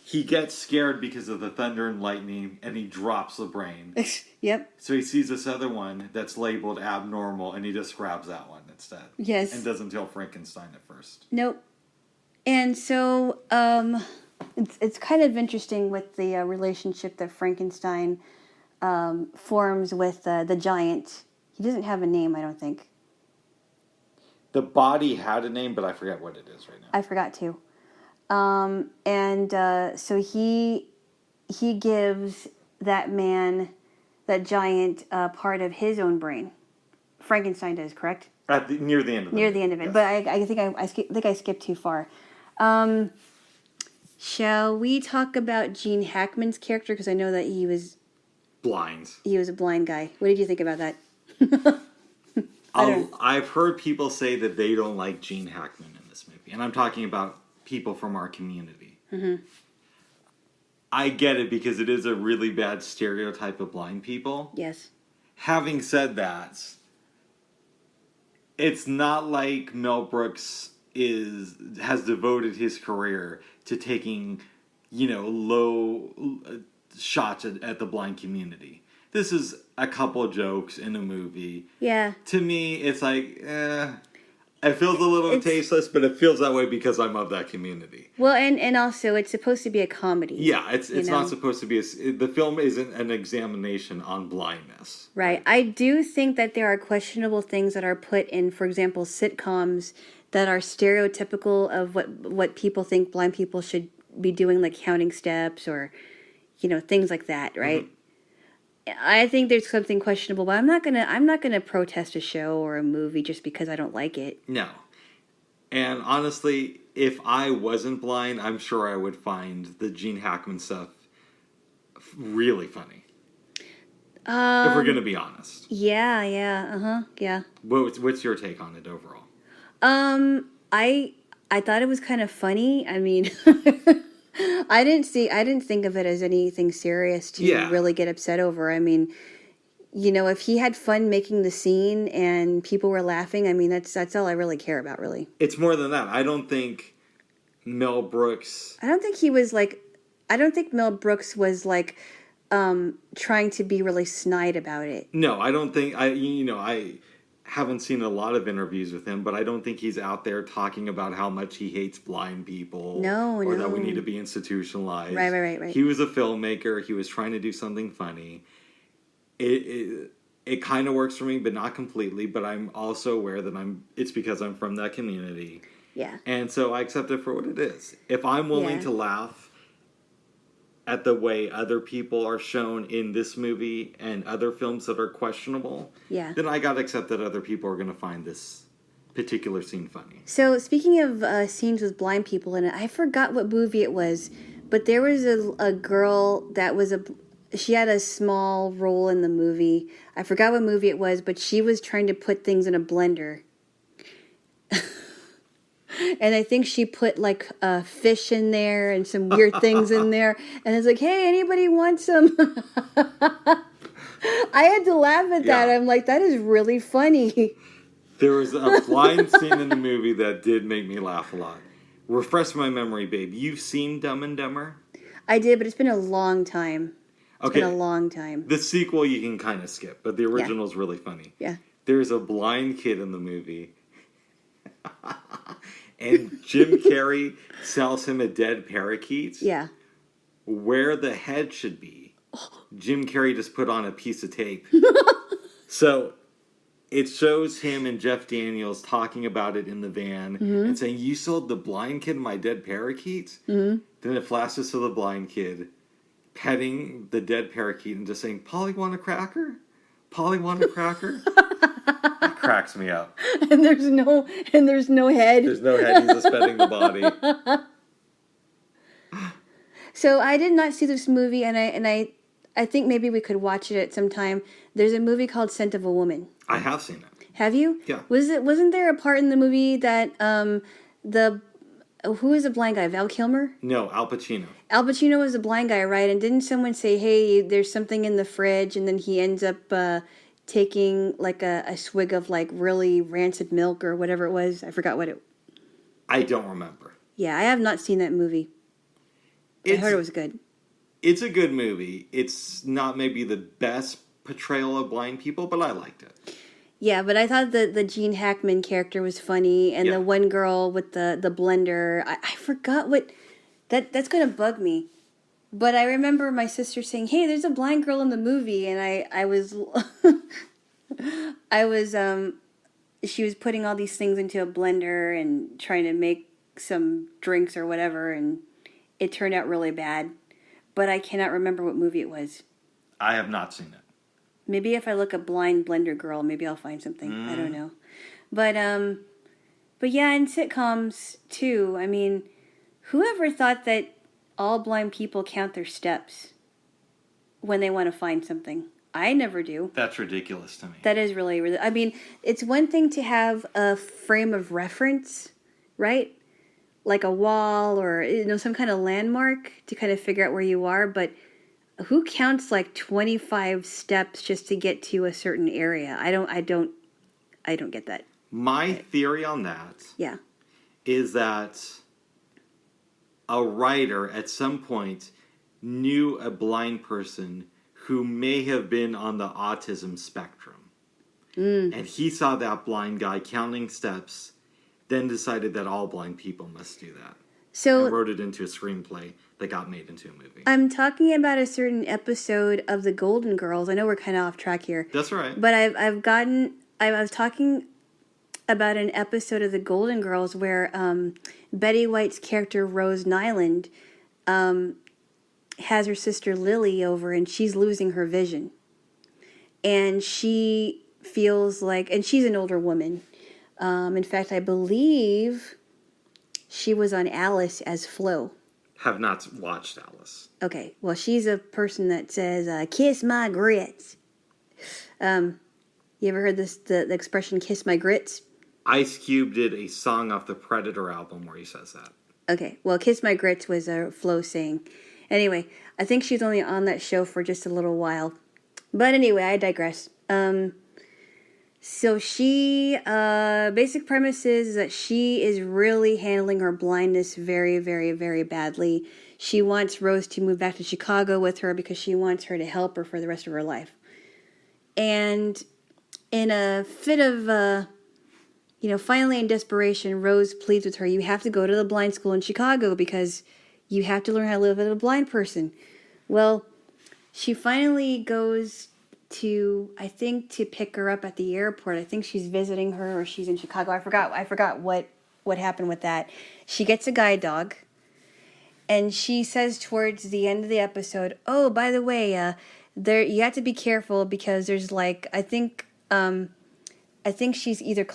He gets scared because of the thunder and lightning, and he drops the brain. Yep. So he sees this other one that's labeled abnormal, and he just grabs that one instead. Yes. And doesn't tell Frankenstein at first. Nope. And so it's kind of interesting with the relationship that Frankenstein forms with the giant. He doesn't have a name, I don't think. The body had a name, but I forget what it is right now. I forgot too. So he gives that giant part of his own brain. Frankenstein does, correct? Near the end of it. Near the end of it, yes. But I think I skipped too far. Shall we talk about Gene Hackman's character? Because I know that he was blind. He was a blind guy. What did you think about that? I've heard people say that they don't like Gene Hackman in this movie, and I'm talking about people from our community. Mm-hmm. I get it because it is a really bad stereotype of blind people. Yes. Having said that, it's not like Mel Brooks has devoted his career to taking, low shots at the blind community. This is a couple jokes in a movie. Yeah. To me, it's like, it feels a little tasteless, but it feels that way because I'm of that community. Well, and also it's supposed to be a comedy. Yeah, it's not supposed to be the film isn't an examination on blindness. Right. I do think that there are questionable things that are put in, for example, sitcoms that are stereotypical of what people think blind people should be doing, like counting steps or, things like that, right? Mm-hmm. I think there's something questionable, but I'm not gonna protest a show or a movie just because I don't like it. No. And honestly, if I wasn't blind, I'm sure I would find the Gene Hackman stuff really funny. If we're gonna be honest. Yeah. What's your take on it overall? I thought it was kind of funny. I mean, I didn't think of it as anything serious to really get upset over. I mean, if he had fun making the scene and people were laughing, I mean, that's all I really care about, really. It's more than that. I don't think Mel Brooks was like trying to be really snide about it. No, I don't think I haven't seen a lot of interviews with him, but I don't think he's out there talking about how much he hates blind people. Or that we need to be institutionalized. Right. He was a filmmaker. He was trying to do something funny. It kind of works for me, but not completely. But I'm also aware that it's because I'm from that community. Yeah. And so I accept it for what it is. If I'm willing to laugh at the way other people are shown in this movie and other films that are questionable, then I got to accept that other people are going to find this particular scene funny. So, speaking of scenes with blind people in it, I forgot what movie it was, but there was a girl that was she had a small role in the movie. I forgot what movie it was, but she was trying to put things in a blender. And I think she put like a fish in there and some weird things in there. And it's like, hey, anybody want some? I had to laugh at that. I'm like, that is really funny. There was a blind scene in the movie that did make me laugh a lot. Refresh my memory, babe. You've seen Dumb and Dumber? I did, but it's been a long time. It's been a long time. The sequel you can kind of skip, but the original is really funny. Yeah. There's a blind kid in the movie. And Jim Carrey sells him a dead parakeet. Yeah. Where the head should be, Jim Carrey just put on a piece of tape. So it shows him and Jeff Daniels talking about it in the van and saying, you sold the blind kid my dead parakeet? Then it flashes to the blind kid petting the dead parakeet and just saying, Polly, want a cracker? Polly, want a cracker? It cracks me up. And there's no head. There's no head. He's just petting the body. So I did not see this movie, and I think maybe we could watch it at some time. There's a movie called Scent of a Woman. I have seen it. Have you? Yeah. Wasn't there a part in the movie that who is the blind guy? Val Kilmer? No, Al Pacino. Al Pacino was the blind guy, right? And didn't someone say, hey, there's something in the fridge, and then he ends up taking like a swig of like really rancid milk or whatever it was? I forgot what it... I don't remember. Yeah, I have not seen that movie. I heard it was good. It's a good movie. It's not maybe the best portrayal of blind people, but I liked it. Yeah, but I thought the Gene Hackman character was funny, and the one girl with the blender, I forgot what... That's going to bug me. But I remember my sister saying, hey, there's a blind girl in the movie, and I was... she was putting all these things into a blender and trying to make some drinks or whatever, and it turned out really bad. But I cannot remember what movie it was. I have not seen it. Maybe if I look up blind blender girl, maybe I'll find something. I don't know. But yeah, in sitcoms too, I mean, whoever thought that all blind people count their steps when they want to find something? I never do. That's ridiculous to me. That is really, I mean, it's one thing to have a frame of reference, right? Like a wall or, some kind of landmark to kind of figure out where you are, but who counts like 25 steps just to get to a certain area? I don't get that. My theory on that is that a writer at some point knew a blind person who may have been on the autism spectrum. And he saw that blind guy counting steps, then decided that all blind people must do that. So and wrote it into a screenplay that got made into a movie. I'm talking about a certain episode of The Golden Girls. I know we're kind of off track here. That's right. But I was talking about an episode of The Golden Girls where Betty White's character Rose Nyland has her sister Lily over, and she's losing her vision. And she feels like, and she's an older woman. In fact, I believe she was on Alice as Flo. Have not watched Alice. Okay, well, she's a person that says, kiss my grits. You ever heard the expression, kiss my grits? Ice Cube did a song off the Predator album where he says that. Okay, well, kiss my grits was a Flo saying. Anyway, I think she's only on that show for just a little while. But anyway, I digress. So she, basic premise is that she is really handling her blindness very, very, very badly. She wants Rose to move back to Chicago with her because she wants her to help her for the rest of her life. And in a fit of, finally in desperation, Rose pleads with her, you have to go to the blind school in Chicago because you have to learn how to live with a blind person. Well, she finally goes to pick her up at the airport. I think she's visiting her or she's in Chicago. I forgot what what happened with that. She gets a guide dog, and she says towards the end of the episode, "Oh, by the way, there you have to be careful because there's like I think she's either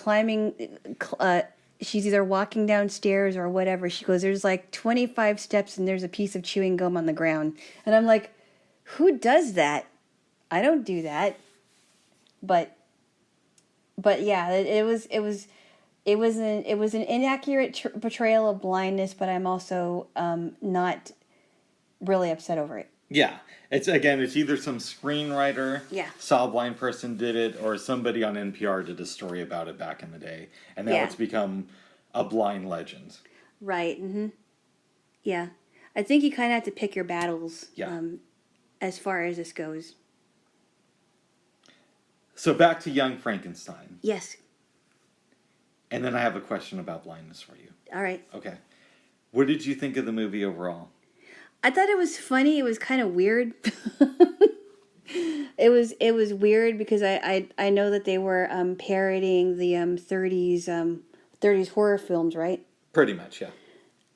she's either walking downstairs or whatever." She goes, "There's like 25 steps and there's a piece of chewing gum on the ground," and I'm like, "Who does that? I don't do that." But yeah, it was an inaccurate portrayal of blindness, but I'm also not really upset over it. Yeah, it's either some screenwriter saw a blind person did it, or somebody on NPR did a story about it back in the day, and now it's become a blind legend. Right. Mm-hmm. Yeah, I think you kind of have to pick your battles. Yeah. As far as this goes. So back to Young Frankenstein. Yes. And then I have a question about blindness for you. All right. Okay. What did you think of the movie overall? I thought it was funny. It was kind of weird. It was weird because I know that they were parodying the 30s horror films, right? Pretty much, yeah.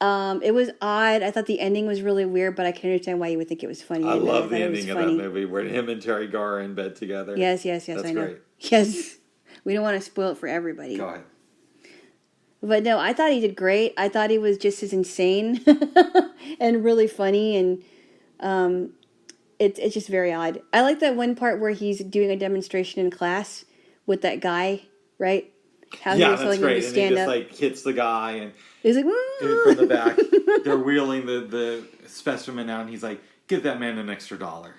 It was odd. I thought the ending was really weird, but I can understand why you would think it was funny. I love the ending of that movie where him and Terry Garr are in bed together. Yes, That's I know. Great. Yes. We don't want to spoil it for everybody. Go ahead. But no, I thought he did great. I thought he was just as insane and really funny, and it's just very odd. I like that one part where he's doing a demonstration in class with that guy, right? How he was telling him to stand up. And he just hits the guy, and he's like, from the back, they're wheeling the specimen out, and he's like, "Give that man an extra $1."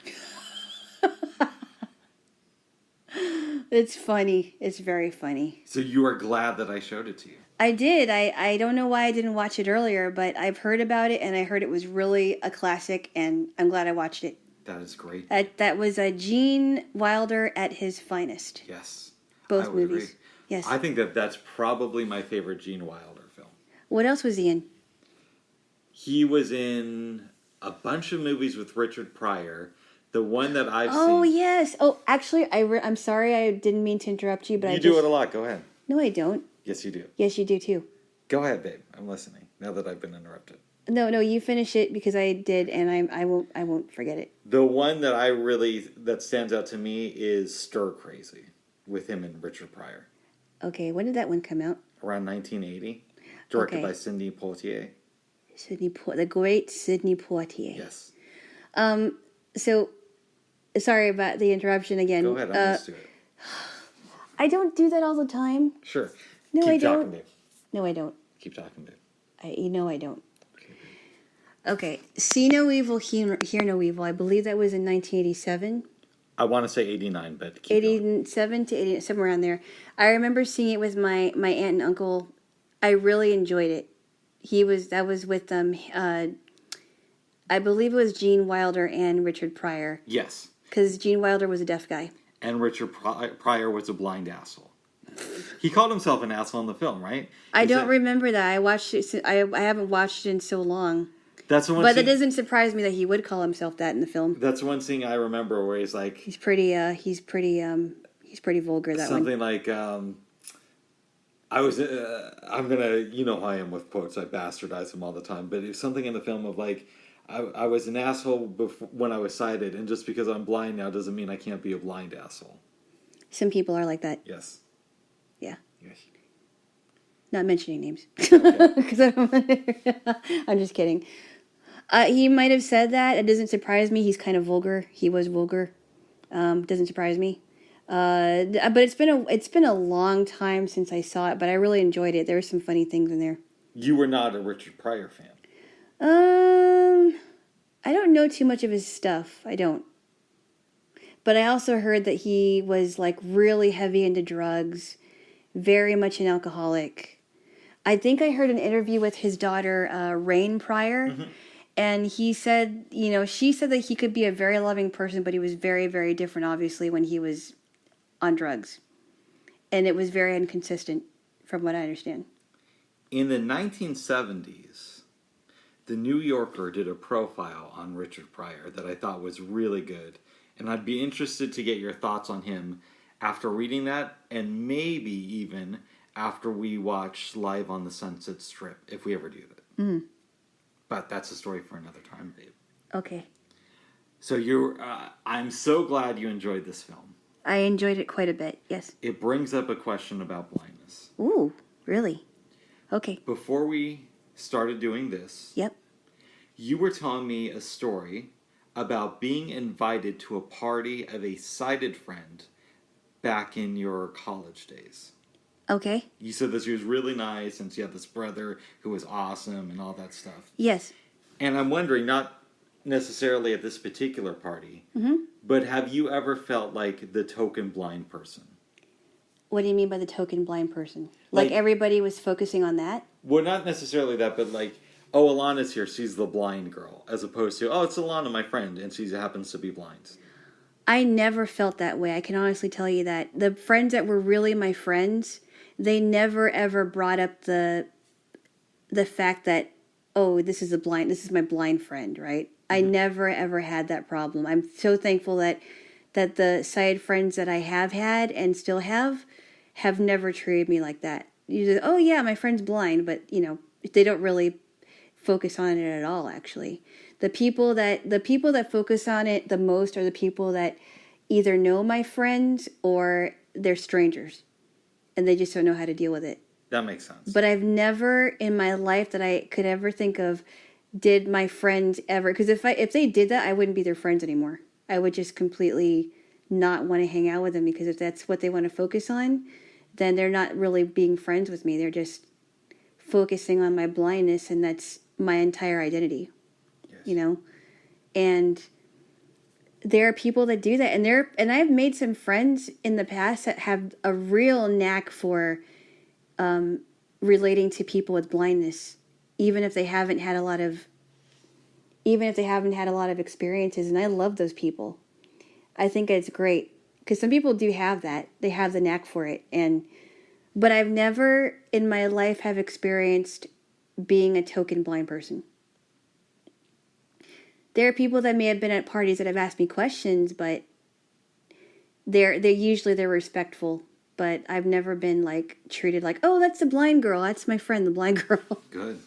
It's funny. It's very funny. So you are glad that I showed it to you? I did. I don't know why I didn't watch it earlier, but I've heard about it, and I heard it was really a classic, and I'm glad I watched it. That is great. That was Gene Wilder at his finest. Yes. Both movies. Agree. Yes. I think that's probably my favorite Gene Wilder film. What else was he in? He was in a bunch of movies with Richard Pryor. The one that I've seen... Oh, yes. Oh, actually, I'm sorry. I didn't mean to interrupt you, but You do it a lot. Go ahead. No, I don't. Yes, you do. Yes, you do, too. Go ahead, babe. I'm listening, now that I've been interrupted. No, you finish it because I did, and I won't forget it. The one that stands out to me is Stir Crazy, with him and Richard Pryor. Okay, when did that one come out? Around 1980. Directed by Sidney Poitier. The great Sidney Poitier. Yes. So, sorry about the interruption again. Go ahead, I'm used to it. I don't do that all the time. Sure. No, Keep I don't. Talking, babe. No, I don't. Keep talking, babe. I don't. Okay. See No Evil, Hear No Evil. I believe that was in 1987. I want to say 89, but keep 87 going. to 88, somewhere around there. I remember seeing it with my aunt and uncle. I really enjoyed it. That was with I believe it was Gene Wilder and Richard Pryor. Yes. Because Gene Wilder was a deaf guy. And Richard Pryor was a blind asshole. He called himself an asshole in the film, right? I don't remember that. I watched it. I haven't watched it in so long. That's the one. But it doesn't surprise me that he would call himself that in the film. That's one scene I remember where he's like, he's pretty vulgar. That something one. like, I'm gonna, you know how I am with quotes. I bastardize them all the time. But it's something in the film of like, I was an asshole when I was sighted, and just because I'm blind now doesn't mean I can't be a blind asshole. Some people are like that. Yes. Yeah. Yes. Not mentioning names. Because I'm just kidding. He might have said that. It doesn't surprise me. He's kind of vulgar. He was vulgar. Doesn't surprise me. But it's been a long time since I saw it, but I really enjoyed it. There were some funny things in there. You were not a Richard Pryor fan. I don't know too much of his stuff. I don't. But I also heard that he was like really heavy into drugs, very much an alcoholic. I think I heard an interview with his daughter, Rain Pryor, and he said, she said that he could be a very loving person, but he was very, very different, obviously, when he was on drugs. And it was very inconsistent, from what I understand. In the 1970s, The New Yorker did a profile on Richard Pryor that I thought was really good. And I'd be interested to get your thoughts on him after reading that, and maybe even after we watch Live on the Sunset Strip, if we ever do that. Mm. But that's a story for another time, babe. Okay. So I'm so glad you enjoyed this film. I enjoyed it quite a bit, yes. It brings up a question about blindness. Ooh, really? Okay. Before we started doing this, yep, you were telling me a story about being invited to a party of a sighted friend back in your college days. Okay. You said that she was really nice and she had this brother who was awesome and all that stuff. Yes. And I'm wondering, not necessarily at this particular party, but have you ever felt like the token blind person? What do you mean by the token blind person? Like everybody was focusing on that? Well, not necessarily that, but like, oh, Alana's here, she's the blind girl, as opposed to, oh, it's Alana, my friend, and she happens to be blind. I never felt that way. I can honestly tell you that. The friends that were really my friends, they never ever brought up the fact that, oh, this is my blind friend, right? I never ever had that problem. I'm so thankful that the side friends that I have had and still have never treated me like that. You just, oh yeah, my friend's blind, but they don't really focus on it at all, actually. The people that focus on it the most are the people that either know my friends or they're strangers and they just don't know how to deal with it. That makes sense. But I've never in my life that I could ever think of did my friends ever, because if they did that, I wouldn't be their friends anymore. I would just completely not want to hang out with them, because if that's what they want to focus on, then they're not really being friends with me. They're just focusing on my blindness, and that's my entire identity. Yes. And there are people that do that, and I've made some friends in the past that have a real knack for relating to people with blindness, even if they haven't had a lot of experiences. And I love those people. I think it's great, because some people do have that. They have the knack for it. But I've never in my life have experienced being a token blind person. There are people that may have been at parties that have asked me questions, but they're respectful. But I've never been treated like, oh, that's the blind girl. That's my friend, the blind girl. Good.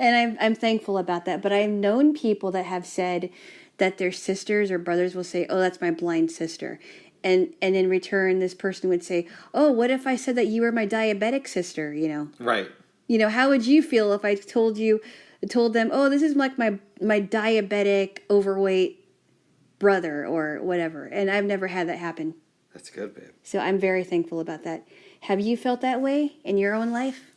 And I'm thankful about that. But I've known people that have said that their sisters or brothers will say, oh, that's my blind sister. And in return, this person would say, oh, what if I said that you were my diabetic sister, Right. How would you feel if I told them, oh, this is like my diabetic, overweight brother or whatever. And I've never had that happen. That's good, babe. So I'm very thankful about that. Have you felt that way in your own life?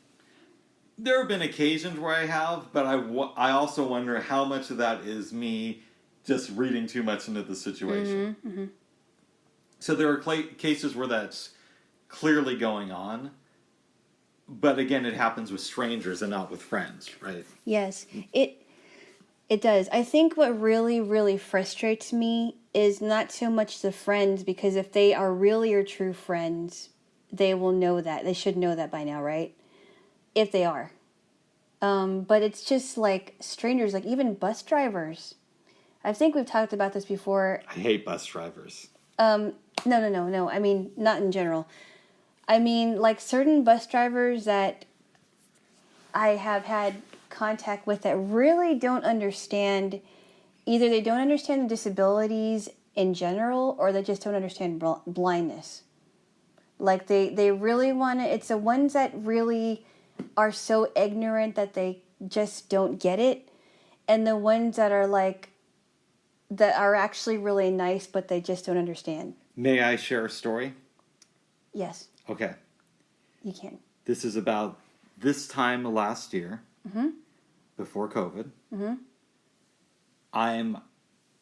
There have been occasions where I have, but I also wonder how much of that is me just reading too much into the situation. Mm-hmm, mm-hmm. So there are cases where that's clearly going on, but again, it happens with strangers and not with friends, right? Yes, it does. I think what really, really frustrates me is not so much the friends, because if they are really your true friends, they will know that. They should know that by now, right? If they are. But it's just like strangers, like even bus drivers. I think we've talked about this before. I hate bus drivers. No. I mean, not in general. I mean, like certain bus drivers that I have had contact with that really don't understand, either they don't understand the disabilities in general, or they just don't understand blindness. Like they really want to, it's the ones that really are so ignorant that they just don't get it, and the ones that are actually really nice, but they just don't understand. May I share a story? Yes. Okay. You can. This is about this time last year, mm-hmm. before COVID. Mm-hmm. I'm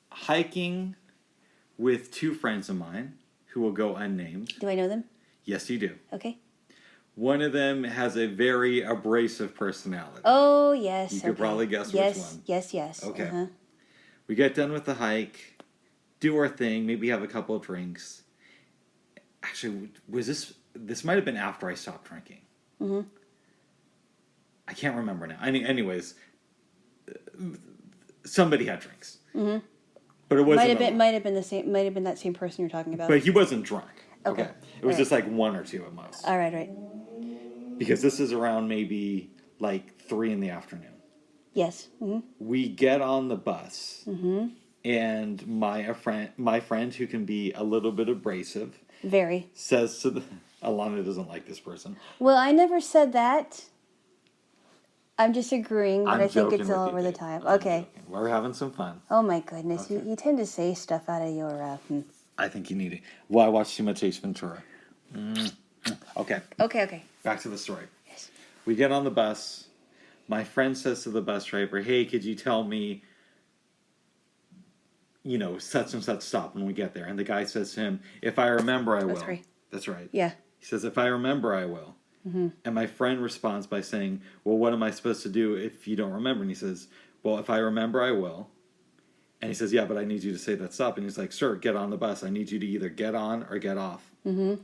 hiking with two friends of mine who will go unnamed. Do I know them? Yes, you do. Okay. One of them has a very abrasive personality. Oh, yes. You could probably guess which one. Yes. Okay. Uh-huh. We get done with the hike, do our thing, maybe have a couple of drinks. Actually, this might have been after I stopped drinking. Mm-hmm. I can't remember now. Anyways, somebody had drinks. Mm-hmm. But it wasn't might have been that same person you're talking about. But he wasn't drunk. Okay. It was just like one or two at most. All right. because this is around maybe like 3 in the afternoon. Yes. Mm-hmm. We get on the bus, and my friend, who can be a little bit abrasive, very, says to the... Alana doesn't like this person. Well, I never said that. I'm just agreeing, but I think it's all over the time. Okay. We're having some fun. Oh my goodness, okay. You tend to say stuff out of your... I think you need it. Well, I watched too much Ace Ventura. Okay. Okay. Back to the story. Yes. We get on the bus. My friend says to the bus driver, hey, could you tell me, such and such stop when we get there? And the guy says to him, if I remember, I will. That's right. Yeah. He says, if I remember, I will. Mm-hmm. And my friend responds by saying, well, what am I supposed to do if you don't remember? And he says, well, if I remember, I will. And he says, yeah, but I need you to say that stop. And he's like, sir, get on the bus. I need you to either get on or get off. Mm-hmm.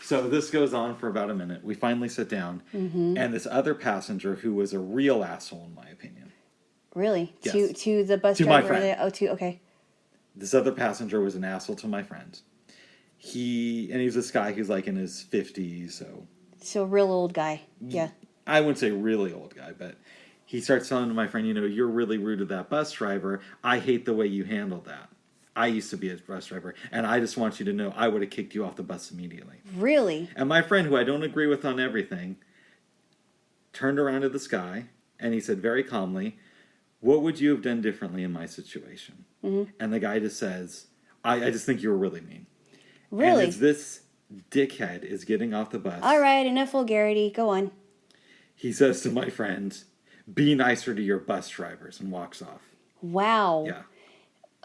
So this goes on for about a minute. We finally sit down. Mm-hmm. And this other passenger, who was a real asshole, in my opinion. Really? Yes. To the bus driver? To my friend. Okay. This other passenger was an asshole to my friend. He's this guy who's like in his 50s, So real old guy. Yeah. I wouldn't say really old guy, but he starts telling my friend, you're really rude to that bus driver. I hate the way you handled that. I used to be a bus driver, and I just want you to know I would have kicked you off the bus immediately. Really? And my friend, who I don't agree with on everything, turned around to this guy, and he said very calmly, what would you have done differently in my situation? Mm-hmm. And the guy just says, I just think you were really mean. Really? And as this dickhead is getting off the bus... All right, enough vulgarity. Go on. He says to my friend, be nicer to your bus drivers, and walks off. Wow. Yeah.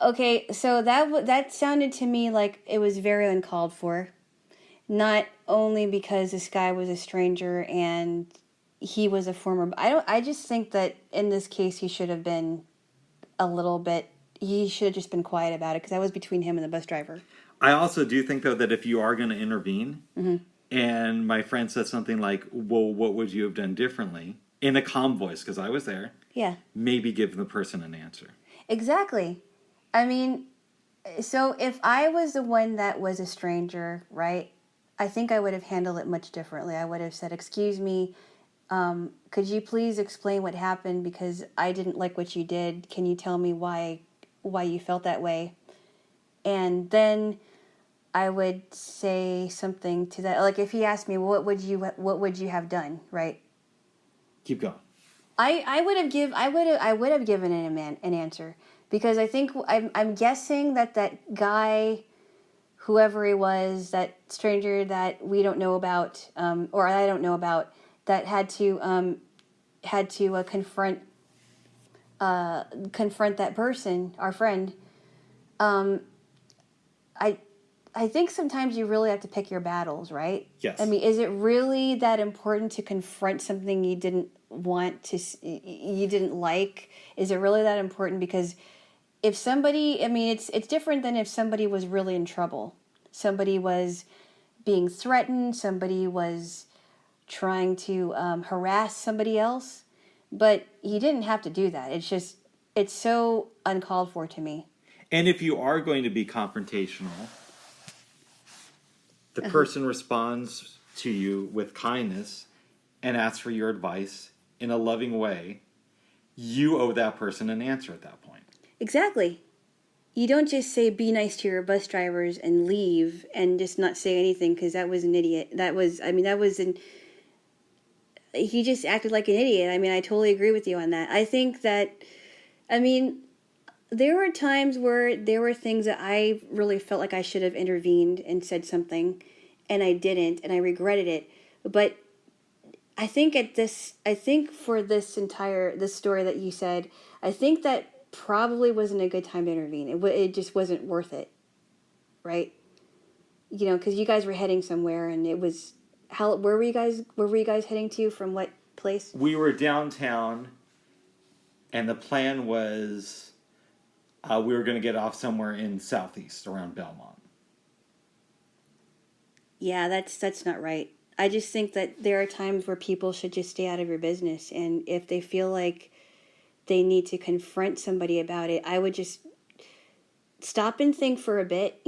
Okay, so that sounded to me like it was very uncalled for. Not only because this guy was a stranger and he was a former... I just think that in this case he should have been a little bit... He should have just been quiet about it, because that was between him and the bus driver. I also do think, though, that if you are going to intervene, and my friend said something like, well, what would you have done differently? In a calm voice, because I was there. Yeah. Maybe give the person an answer. Exactly. I mean, so if I was the one that was a stranger, right, I think I would have handled it much differently. I would have said, excuse me, could you please explain what happened, because I didn't like what you did. Can you tell me why you felt that way? And then I would say something to that, like if he asked me, what would you have done, right? Keep going. I would have given an answer, because I think I'm guessing that guy, whoever he was, that stranger that we don't know about, or I don't know about, that had to confront that person, our friend. I think sometimes you really have to pick your battles, right? Yes. I mean, is it really that important to confront something you didn't you didn't like? Is it really that important? Because if somebody, I mean, it's different than if somebody was really in trouble. Somebody was being threatened. Somebody was trying to harass somebody else. But he didn't have to do that. It's so uncalled for to me. And if you are going to be confrontational, the person responds to you with kindness and asks for your advice in a loving way, you owe that person an answer at that point. Exactly. You don't just say, be nice to your bus drivers and leave and just not say anything, because that was an idiot. He just acted like an idiot. I mean, I totally agree with you on that. I think that, there were times where there were things that I really felt like I should have intervened and said something, and I didn't, and I regretted it. But I think for this story that you said, I think that probably wasn't a good time to intervene. It just wasn't worth it, right? Because you guys were heading somewhere, and it was where were you guys heading to? From what place? We were downtown, and the plan was. We were going to get off somewhere in Southeast around Belmont. Yeah, that's not right. I just think that there are times where people should just stay out of your business. And if they feel like they need to confront somebody about it, I would just stop and think for a bit,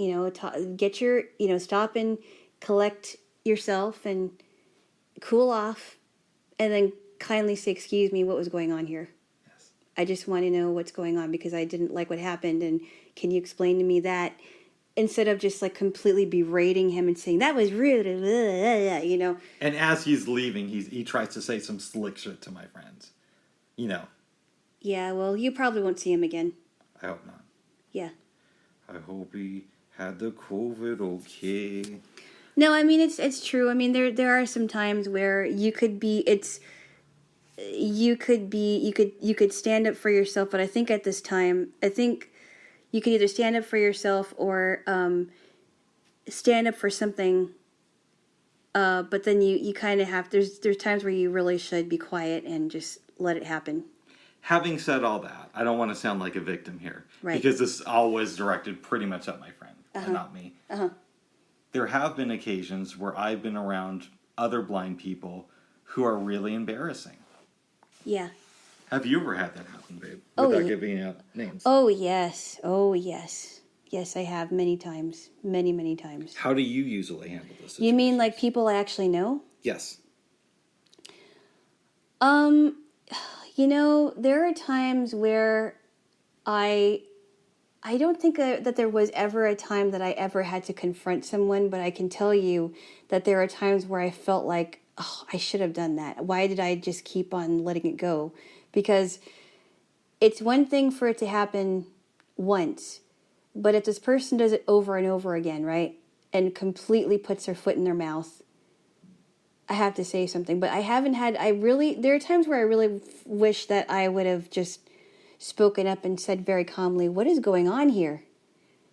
stop and collect yourself and cool off, and then kindly say, excuse me, what was going on here? Yes. I just want to know what's going on because I didn't like what happened, and can you explain to me that? Instead of just like completely berating him and saying, that was rude, you know. And as he's leaving, he tries to say some slick shit to my friends. You know. Yeah, well, you probably won't see him again. I hope not. Yeah. I hope he had the COVID okay. No, I mean it's true. I mean there are some times where you could stand up for yourself, but I think at this time, I think you can either stand up for yourself or stand up for something. But then you kind of have there's times where you really should be quiet and just let it happen. Having said all that, I don't want to sound like a victim here. Right. Because this all was directed pretty much at my friend, and not me. There have been occasions where I've been around other blind people who are really embarrassing. Yeah. Have you ever had that happen, babe? Without giving out names. Oh, yes. Oh, yes. Yes, I have many times. Many, many times. How do you usually handle this situation? You mean like people I actually know? Yes. You know, there are times where I don't think that there was ever a time that I ever had to confront someone, but I can tell you that there are times where I felt like, oh, I should have done that. Why did I just keep on letting it go? Because it's one thing for it to happen once, but if this person does it over and over again, right, and completely puts their foot in their mouth, I have to say something. But there are times where I really wish that I would have just spoken up and said very calmly, what is going on here?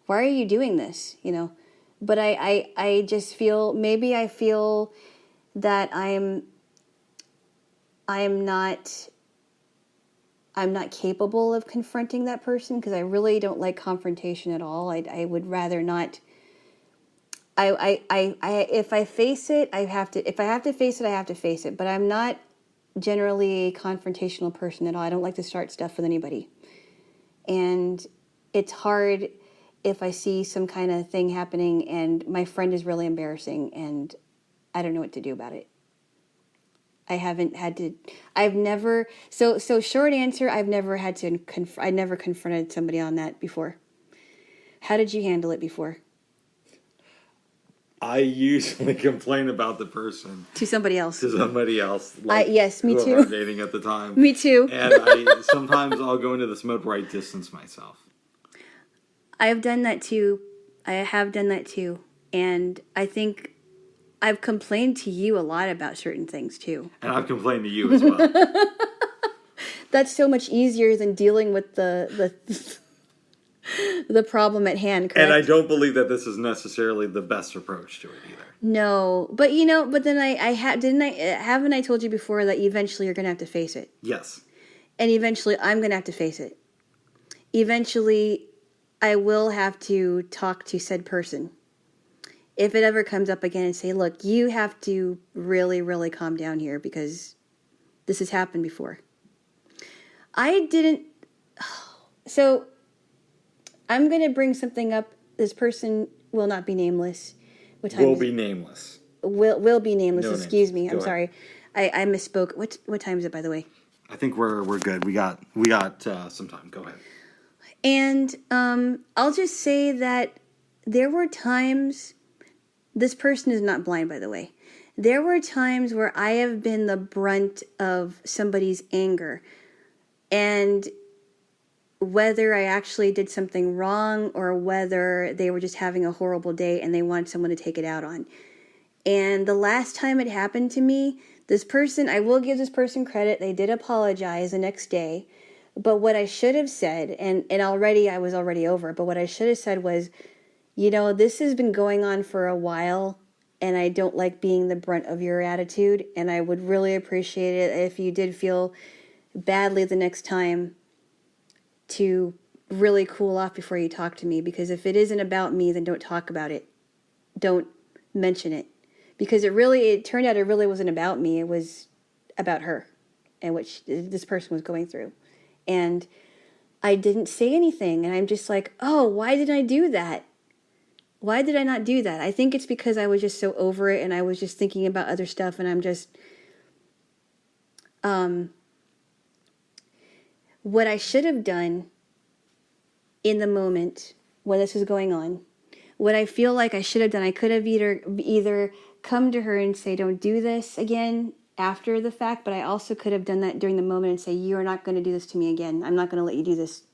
Why are you doing this? You know, but I just feel, maybe I feel that I'm not capable of confronting that person because I really don't like confrontation at all. I would rather not. If I face it, I have to. If I have to face it, I have to face it. But I'm not generally a confrontational person at all. I don't like to start stuff with anybody. And it's hard if I see some kind of thing happening and my friend is really embarrassing and I don't know what to do about it. So short answer, I've never had to, I never confronted somebody on that before. How did you handle it before? I usually complain about the person to somebody else. Like yes, me too. I was dating at the time. Me too. And sometimes I'll go into this mode where I distance myself. I have done that too. And I think I've complained to you a lot about certain things too. And I've complained to you as well. That's so much easier than dealing with the problem at hand, correct? And I don't believe that this is necessarily the best approach to it either. No, but then haven't I told you before that eventually you're going to have to face it? Yes. And eventually I'm going to have to face it. Eventually I will have to talk to said person. If it ever comes up again and say, look, you have to really, really calm down here because this has happened before. So I'm going to bring something up. This person will not be nameless. What time will be nameless. Will be nameless. No Excuse names. me. I'm sorry. I misspoke. What time is it, by the way? I think we're good. We got some time. Go ahead. And I'll just say that there were times. This person is not blind, by the way. There were times where I have been the brunt of somebody's anger, and whether I actually did something wrong or whether they were just having a horrible day and they wanted someone to take it out on. And the last time it happened to me, this person, I will give this person credit, they did apologize the next day. But what I should have said, and already I was already over, but what I should have said was, you know, this has been going on for a while and I don't like being the brunt of your attitude. And I would really appreciate it if you did feel badly the next time to really cool off before you talk to me, because if it isn't about me, then don't talk about it. Don't mention it, because it turned out it really wasn't about me. It was about her and what this person was going through. And I didn't say anything, and I'm just like, oh, why did I do that? Why did I not do that? I think it's because I was just so over it and I was just thinking about other stuff and I'm just... what I should have done in the moment when this was going on, what I feel like I should have done, I could have either come to her and say, don't do this again after the fact, but I also could have done that during the moment and say, you are not going to do this to me again. I'm not going to let you do this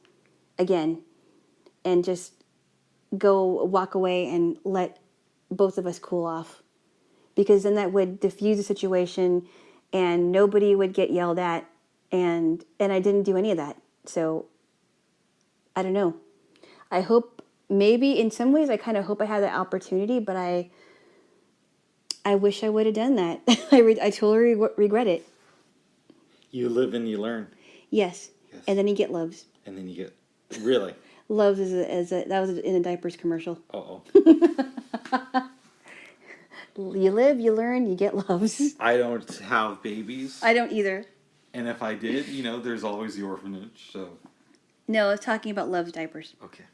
again. And just go walk away and let both of us cool off. Because then that would diffuse the situation and nobody would get yelled at. And I didn't do any of that. So, I don't know. I hope, maybe in some ways, I kind of hope I had that opportunity, but I wish I would have done that. I totally regret it. You live and you learn. Yes. And then you get loves. And then you get, really? Loves that was in a diapers commercial. Uh-oh. You live, you learn, you get loves. I don't have babies. I don't either. And if I did, there's always the orphanage, so... No, I was talking about Love's diapers. Okay.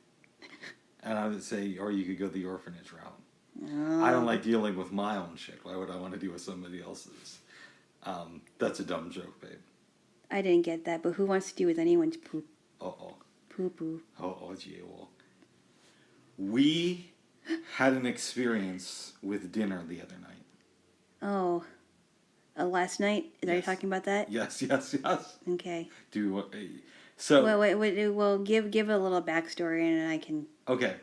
And I would say, or you could go the orphanage route. I don't like dealing with my own shit. Why would I want to deal with somebody else's? That's a dumb joke, babe. I didn't get that, but who wants to deal with anyone's poop? Uh-oh. Poo-poo. Oh, Jaylo. We had an experience with dinner the other night. Oh. Last night? Are you talking about that? Yes. Okay. So... Well, give a little backstory and I can... Okay.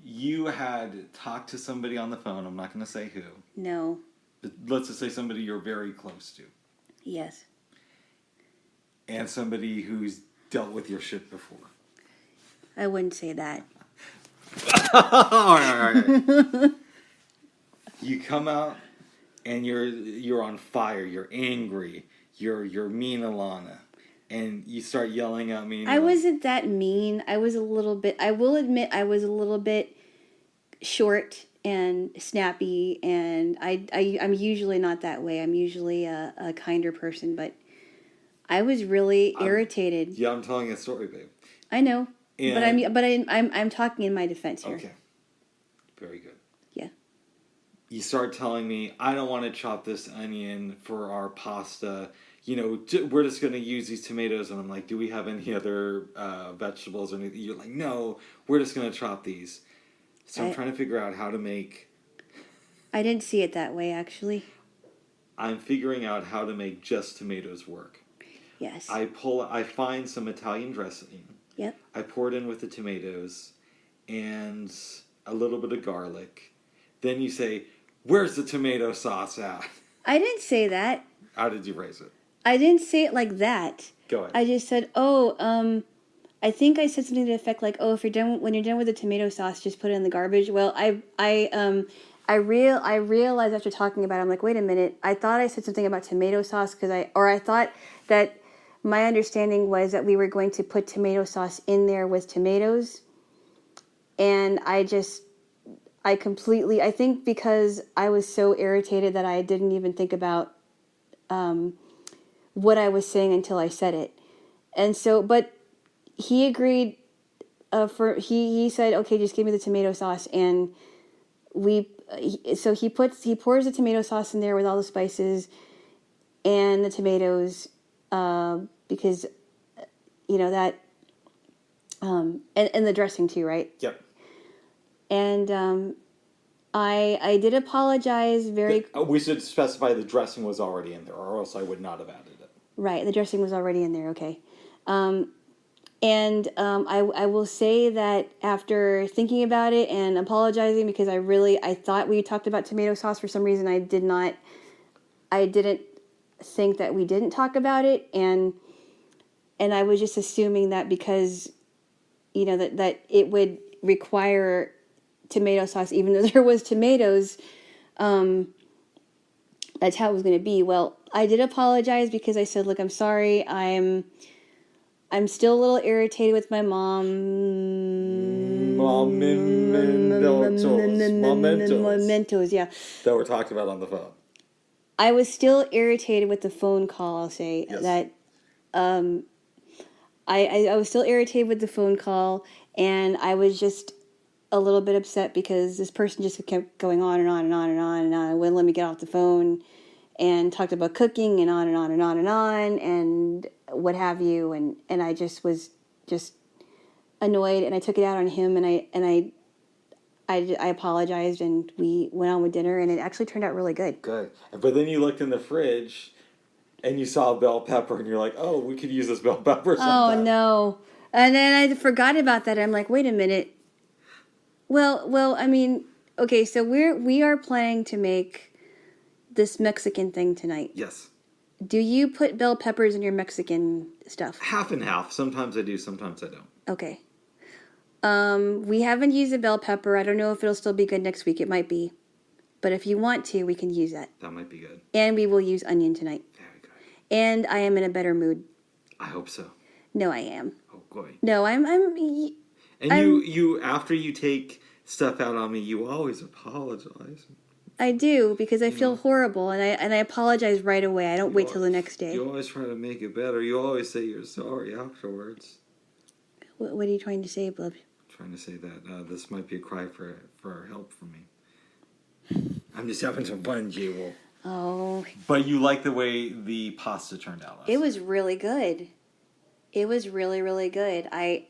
You had talked to somebody on the phone. I'm not going to say who. No. But let's just say somebody you're very close to. Yes. And somebody who's dealt with your shit before. I wouldn't say that. All right. You come out and you're on fire. You're angry. You're mean, Alana. And you start yelling at me. I wasn't that mean. I was a little bit... I will admit I was a little bit short and snappy. And I'm usually not that way. I'm usually a kinder person. But I was really irritated. Yeah, I'm telling a story, babe. I know. And I'm talking in my defense here. Okay. Very good. Yeah. You start telling me, I don't want to chop this onion for our pasta. We're just going to use these tomatoes. And I'm like, do we have any other vegetables or anything? You're like, no, we're just going to chop these. So I'm trying to figure out how to make... I didn't see it that way, actually. I'm figuring out how to make just tomatoes work. Yes. I find some Italian dressing. Yep. I pour it in with the tomatoes and a little bit of garlic. Then you say, where's the tomato sauce at? I didn't say that. How did you phrase it? I didn't say it like that. Go ahead. I just said, I think I said something to the effect like, when you're done with the tomato sauce, just put it in the garbage. Well, I realized after talking about it, I'm like, wait a minute. I thought I said something about tomato sauce I thought that my understanding was that we were going to put tomato sauce in there with tomatoes. And I think because I was so irritated that I didn't even think about what I was saying until I said it. And so, but he agreed he said, okay, just give me the tomato sauce. And he pours the tomato sauce in there with all the spices and the tomatoes, because, that, and the dressing too, right? Yep. And, I did apologize we should specify the dressing was already in there, or else I would not have added it. Right, the dressing was already in there, okay. I will say that after thinking about it and apologizing, because I thought we talked about tomato sauce for some reason, I didn't think that we didn't talk about it, and I was just assuming that because, that it would require tomato sauce, even though there was tomatoes, that's how it was going to be. Well, I did apologize because I said, look, I'm sorry. I'm still a little irritated with my mom. Mementos, yeah. That we're talking about on the phone. I was still irritated with the phone call, I'll say. Yes. That I was still irritated with the phone call, and I was just a little bit upset because this person just kept going on and on and on and on and on and wouldn't let me get off the phone and talked about cooking and on and on and on and on and what have you. And I just was just annoyed, and I took it out on him, and I apologized, and we went on with dinner, and it actually turned out really good. Good. But then you looked in the fridge and you saw a bell pepper, and you're like, oh, we could use this bell pepper sometime. Oh, no. And then I forgot about that. I'm like, wait a minute. Well, I mean, okay, so we are planning to make this Mexican thing tonight. Yes. Do you put bell peppers in your Mexican stuff? Half and half. Sometimes I do, sometimes I don't. Okay. We haven't used a bell pepper. I don't know if it'll still be good next week. It might be. But if you want to, we can use that. That might be good. And we will use onion tonight. Very good. And I am in a better mood. I hope so. No, I am. Oh, good. No, I'm you after you take stuff out on me, you always apologize. I do, because I feel horrible, and I apologize right away. I don't wait till the next day. You always try to make it better. You always say you're sorry afterwards. What are you trying to say, Blub? I'm trying to say that this might be a cry for help from me. I'm just having some fun, Jaylo. Oh. But you like the way the pasta turned out last It was really good. It was really, really good. I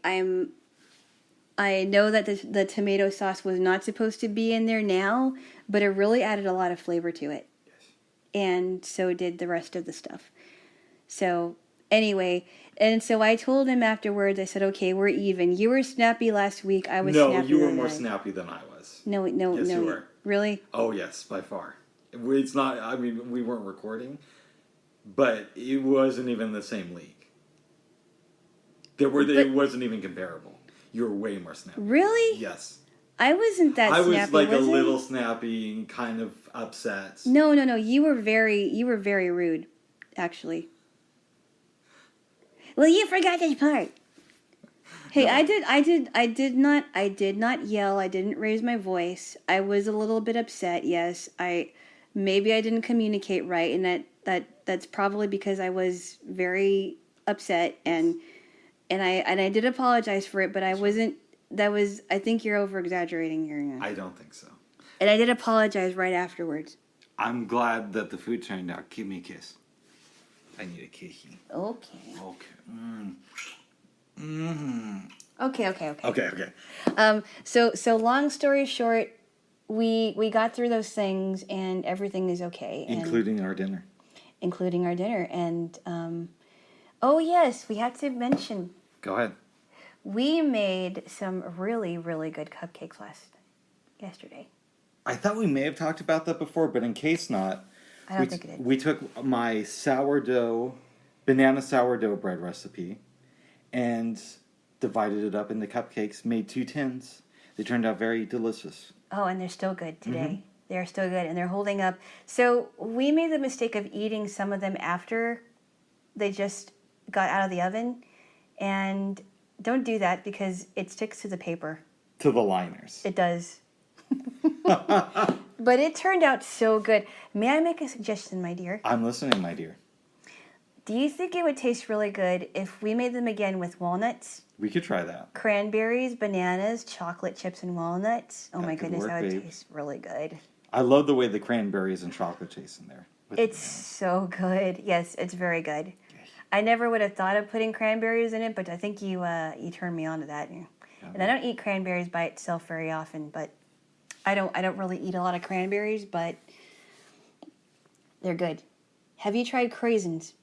know that the tomato sauce was not supposed to be in there now, but it really added a lot of flavor to it. Yes. And so did the rest of the stuff. So, anyway, and so I told him afterwards, I said, okay, we're even. You were snappy last week. I was snappy. No, you were more snappy than I was. No. Yes, you were. Really? Oh, yes, by far. It's not, I mean, we weren't recording, but it wasn't even the same league. It wasn't even comparable. You were way more snappy. Really? Yes. I wasn't that snappy. I was like a little snappy and kind of upset. No. You were very rude, actually. Well, you forgot this part. Hey, no. I did not yell. I didn't raise my voice. I was a little bit upset. Yes, maybe I didn't communicate right, and that's probably because I was very upset, and I did apologize for it, but I wasn't. I think you're over exaggerating here. I don't think so. And I did apologize right afterwards. I'm glad that the food turned out. Give me a kiss. I need a kiss. Okay. Okay. Mm-hmm. Okay. So long story short, we got through those things, and everything is okay. Including our dinner. And oh yes, we have to mention. Go ahead. We made some really, really good cupcakes yesterday. I thought we may have talked about that before, but in case not, I don't think it did. We took my banana sourdough bread recipe, and divided it up into cupcakes, made 2 tins. They turned out very delicious. Oh, and they're still good today. Mm-hmm. They're still good, and they're holding up. So we made the mistake of eating some of them after they just got out of the oven, and don't do that because it sticks to the paper. To the liners. It does. But it turned out so good. May I make a suggestion, my dear? I'm listening, my dear. Do you think it would taste really good if we made them again with walnuts? We could try that. Cranberries, bananas, chocolate chips, and walnuts. Oh my goodness, that would babe. Taste really good. I love the way the cranberries and chocolate taste in there. It's so good. Yes, it's very good. I never would have thought of putting cranberries in it, but I think you turned me on to that. And I don't eat cranberries by itself very often, but I don't really eat a lot of cranberries, but they're good. Have you tried craisins?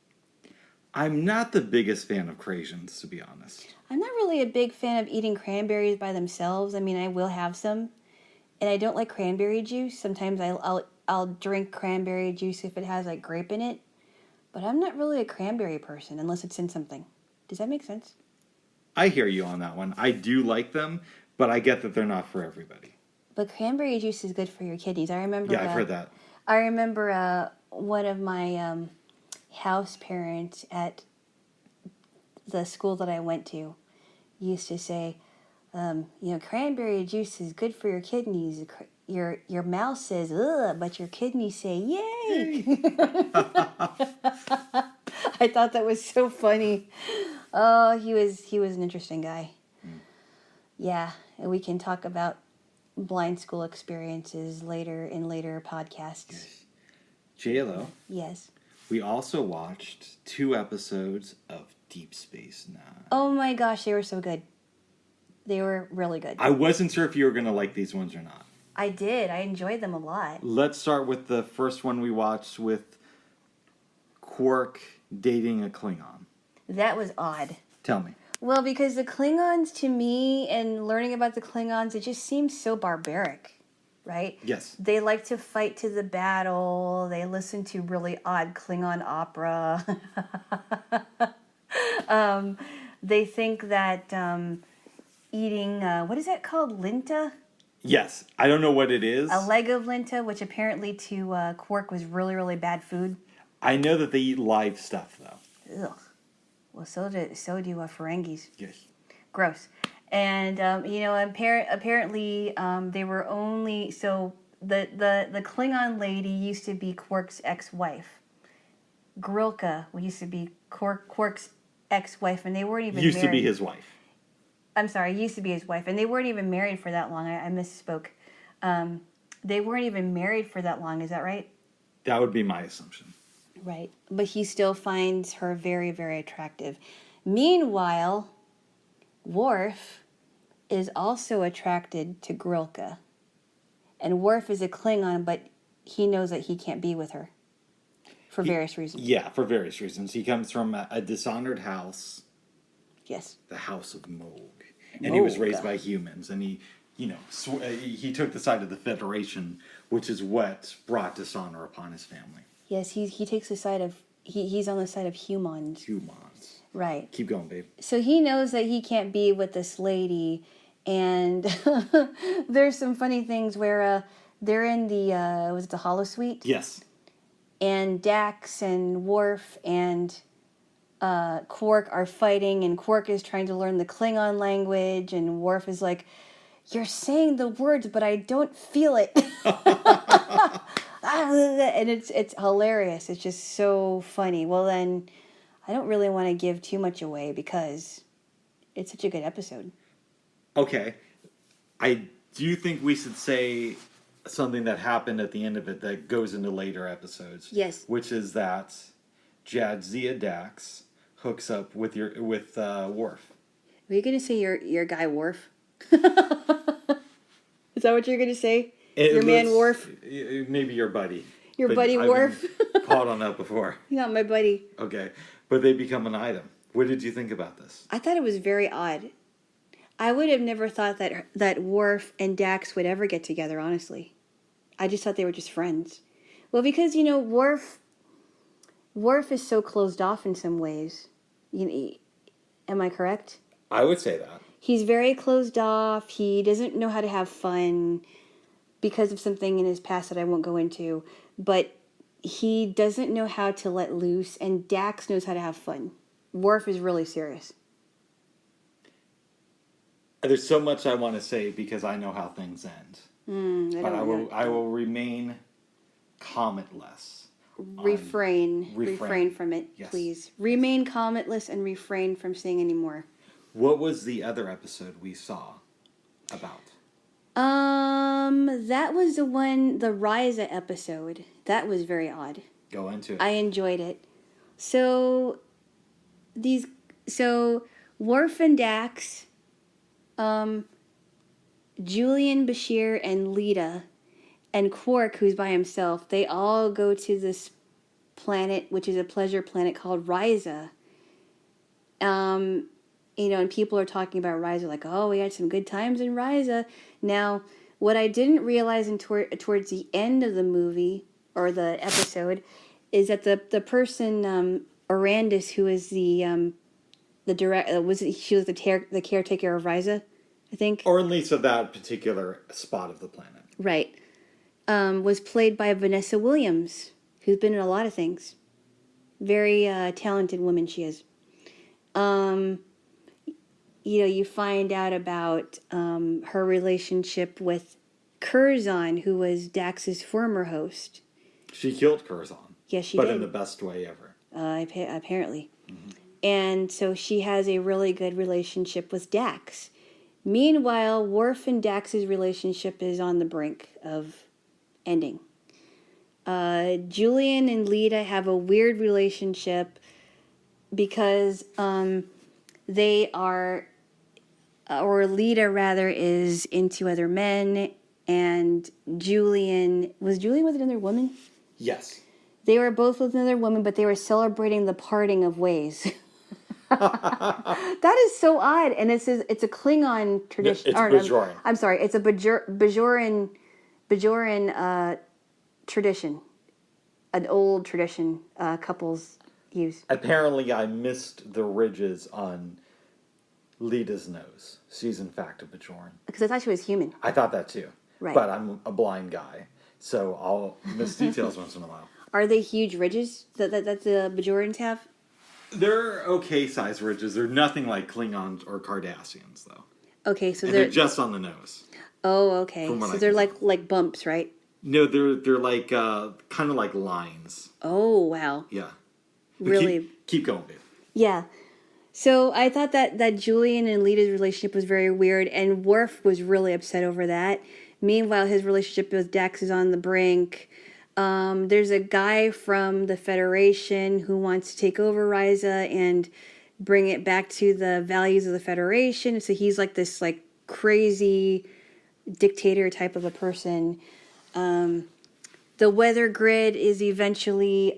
I'm not the biggest fan of craisins, to be honest. I'm not really a big fan of eating cranberries by themselves. I mean, I will have some, and I don't like cranberry juice. Sometimes I'll drink cranberry juice if it has like grape in it, but I'm not really a cranberry person unless it's in something. Does that make sense? I hear you on that one. I do like them, but I get that they're not for everybody. But cranberry juice is good for your kidneys. I remember. Yeah, I've heard that. I remember one of my house parents at the school that I went to used to say, cranberry juice is good for your kidneys. Your mouth says, ugh, but your kidneys say, yay. I thought that was so funny. Oh, he was an interesting guy. Yeah, and we can talk about blind school experiences later in later podcasts. Jaylo. Yes. We also watched 2 episodes of Deep Space Nine. Oh my gosh, they were so good. They were really good. I wasn't sure if you were going to like these ones or not. I did. I enjoyed them a lot. Let's start with the first one we watched with Quark dating a Klingon. That was odd. Tell me. Well, because the Klingons, to me, and learning about the Klingons, it just seems so barbaric, right? Yes. They like to fight to the battle. They listen to really odd Klingon opera. They think that eating, what is that called? Linta? Yes. I don't know what it is. A leg of Linta, which apparently to Quark was really, really bad food. I know that they eat live stuff, though. Ugh. Well, so do Ferengis. Yes. Gross. And apparently they were only the Klingon lady used to be Quark's ex-wife. Grilka used to be Quark's ex-wife, and they weren't even used married. to be his wife. I'm sorry, used to be his wife, and they weren't even married for that long. I misspoke. They weren't even married for that long. Is that right? That would be my assumption. Right. But he still finds her very, very attractive. Meanwhile, Worf is also attracted to Grilka. And Worf is a Klingon, but he knows that he can't be with her for various reasons. Yeah, for various reasons. He comes from a dishonored house. Yes. The House of Moog. And he was raised by humans. And he took the side of the Federation, which is what brought dishonor upon his family. Yes, he takes the side of... He's on the side of humans. Humans. Right. Keep going, babe. So he knows that he can't be with this lady, and there's some funny things where they're in the was it the holosuite? Yes. And Dax and Worf and Quark are fighting, and Quark is trying to learn the Klingon language, and Worf is like, "You're saying the words, but I don't feel it." And it's hilarious. It's just so funny. Well, then, I don't really want to give too much away because it's such a good episode. Okay. I do think we should say something that happened at the end of it that goes into later episodes. Yes. Which is that Jadzia Dax hooks up with Worf. Are you going to say your guy Worf? Is that what you're going to say? Your man Worf? Maybe your buddy. Your buddy Worf? I've caught on that before. Not my buddy. Okay. But they become an item. What did you think about this? I thought it was very odd. I would have never thought that Worf and Dax would ever get together, honestly. I just thought they were just friends. Well, because, Worf is so closed off in some ways. Am I correct? I would say that. He's very closed off. He doesn't know how to have fun because of something in his past that I won't go into. But he doesn't know how to let loose, and Dax knows how to have fun. Worf is really serious. There's so much I want to say because I know how things end. But I will remain commentless. Refrain from it, yes. Please. Remain commentless and refrain from saying any more. What was the other episode we saw about? That was the Ryza episode. That was very odd. Go into it. I enjoyed it. So Worf and Dax, Julian, Bashir, and Lita, and Quark, who's by himself, they all go to this planet, which is a pleasure planet called Ryza. And people are talking about Ryza like, oh, we had some good times in Ryza. Now, what I didn't realize towards the end of the movie, or the episode, is that the person, Arandis, who is the she was the caretaker of Ryza, I think? Or at least of that particular spot of the planet. Right. Was played by Vanessa Williams, who's been in a lot of things. Very talented woman she is. You find out about her relationship with Curzon, who was Dax's former host. She killed Curzon. Yes, she did. But in the best way ever. Apparently. Mm-hmm. And so she has a really good relationship with Dax. Meanwhile, Worf and Dax's relationship is on the brink of ending. Julian and Lita have a weird relationship because they are, or Lita rather, is into other men, and Julian with another woman? Yes. They were both with another woman, but they were celebrating the parting of ways. That is so odd, and it's a Klingon tradition. It's Bajoran. I'm sorry, it's a Bajoran tradition, an old tradition couples use. Apparently, I missed the ridges on Lita's nose. She's in fact a Bajoran. Because I thought she was human. I thought that too. Right. But I'm a blind guy, so I'll miss details once in a while. Are they huge ridges that the Bajorans have? They're okay sized ridges. They're nothing like Klingons or Cardassians, though. Okay, so they're just on the nose. Oh, okay. So they're like bumps, right? No, they're like kind of like lines. Oh, wow. Yeah. Really? Keep going, babe. Yeah. So I thought that Julian and Lita's relationship was very weird, and Worf was really upset over that. Meanwhile, his relationship with Dax is on the brink. There's a guy from the Federation who wants to take over Risa and bring it back to the values of the Federation. So he's like this like crazy dictator type of a person. The weather grid is eventually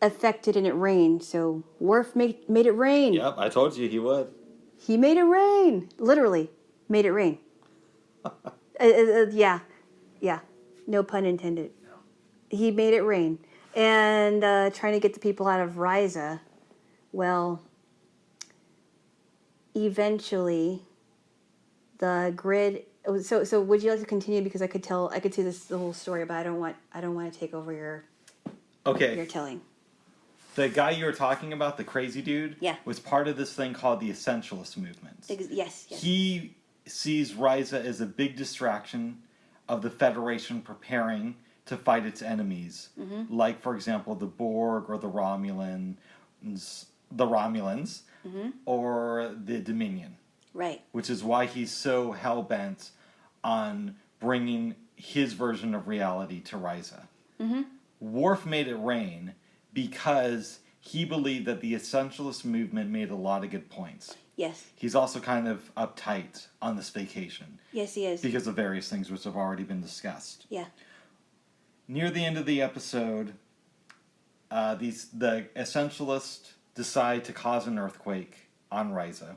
affected and it rained. So Worf made it rain. Yep, I told you he would. He made it rain. Literally made it rain. Yeah. No pun intended. He made it rain. And trying to get the people out of Risa, well, eventually the grid. So would you like to continue, because I could see the whole story, but I don't want to take over your telling. The guy you were talking about, the crazy dude, was part of this thing called the Essentialist movement. Yes. He sees Risa as a big distraction of the Federation preparing to fight its enemies, like, for example, the Borg or the Romulans, or the Dominion. Right. Which is why he's so hell-bent on bringing his version of reality to Risa. Worf made it rain because he believed that the Essentialist movement made a lot of good points. Yes. He's also kind of uptight on this vacation. Yes, he is. Because of various things which have already been discussed. Yeah. Near the end of the episode, the Essentialists decide to cause an earthquake on Risa.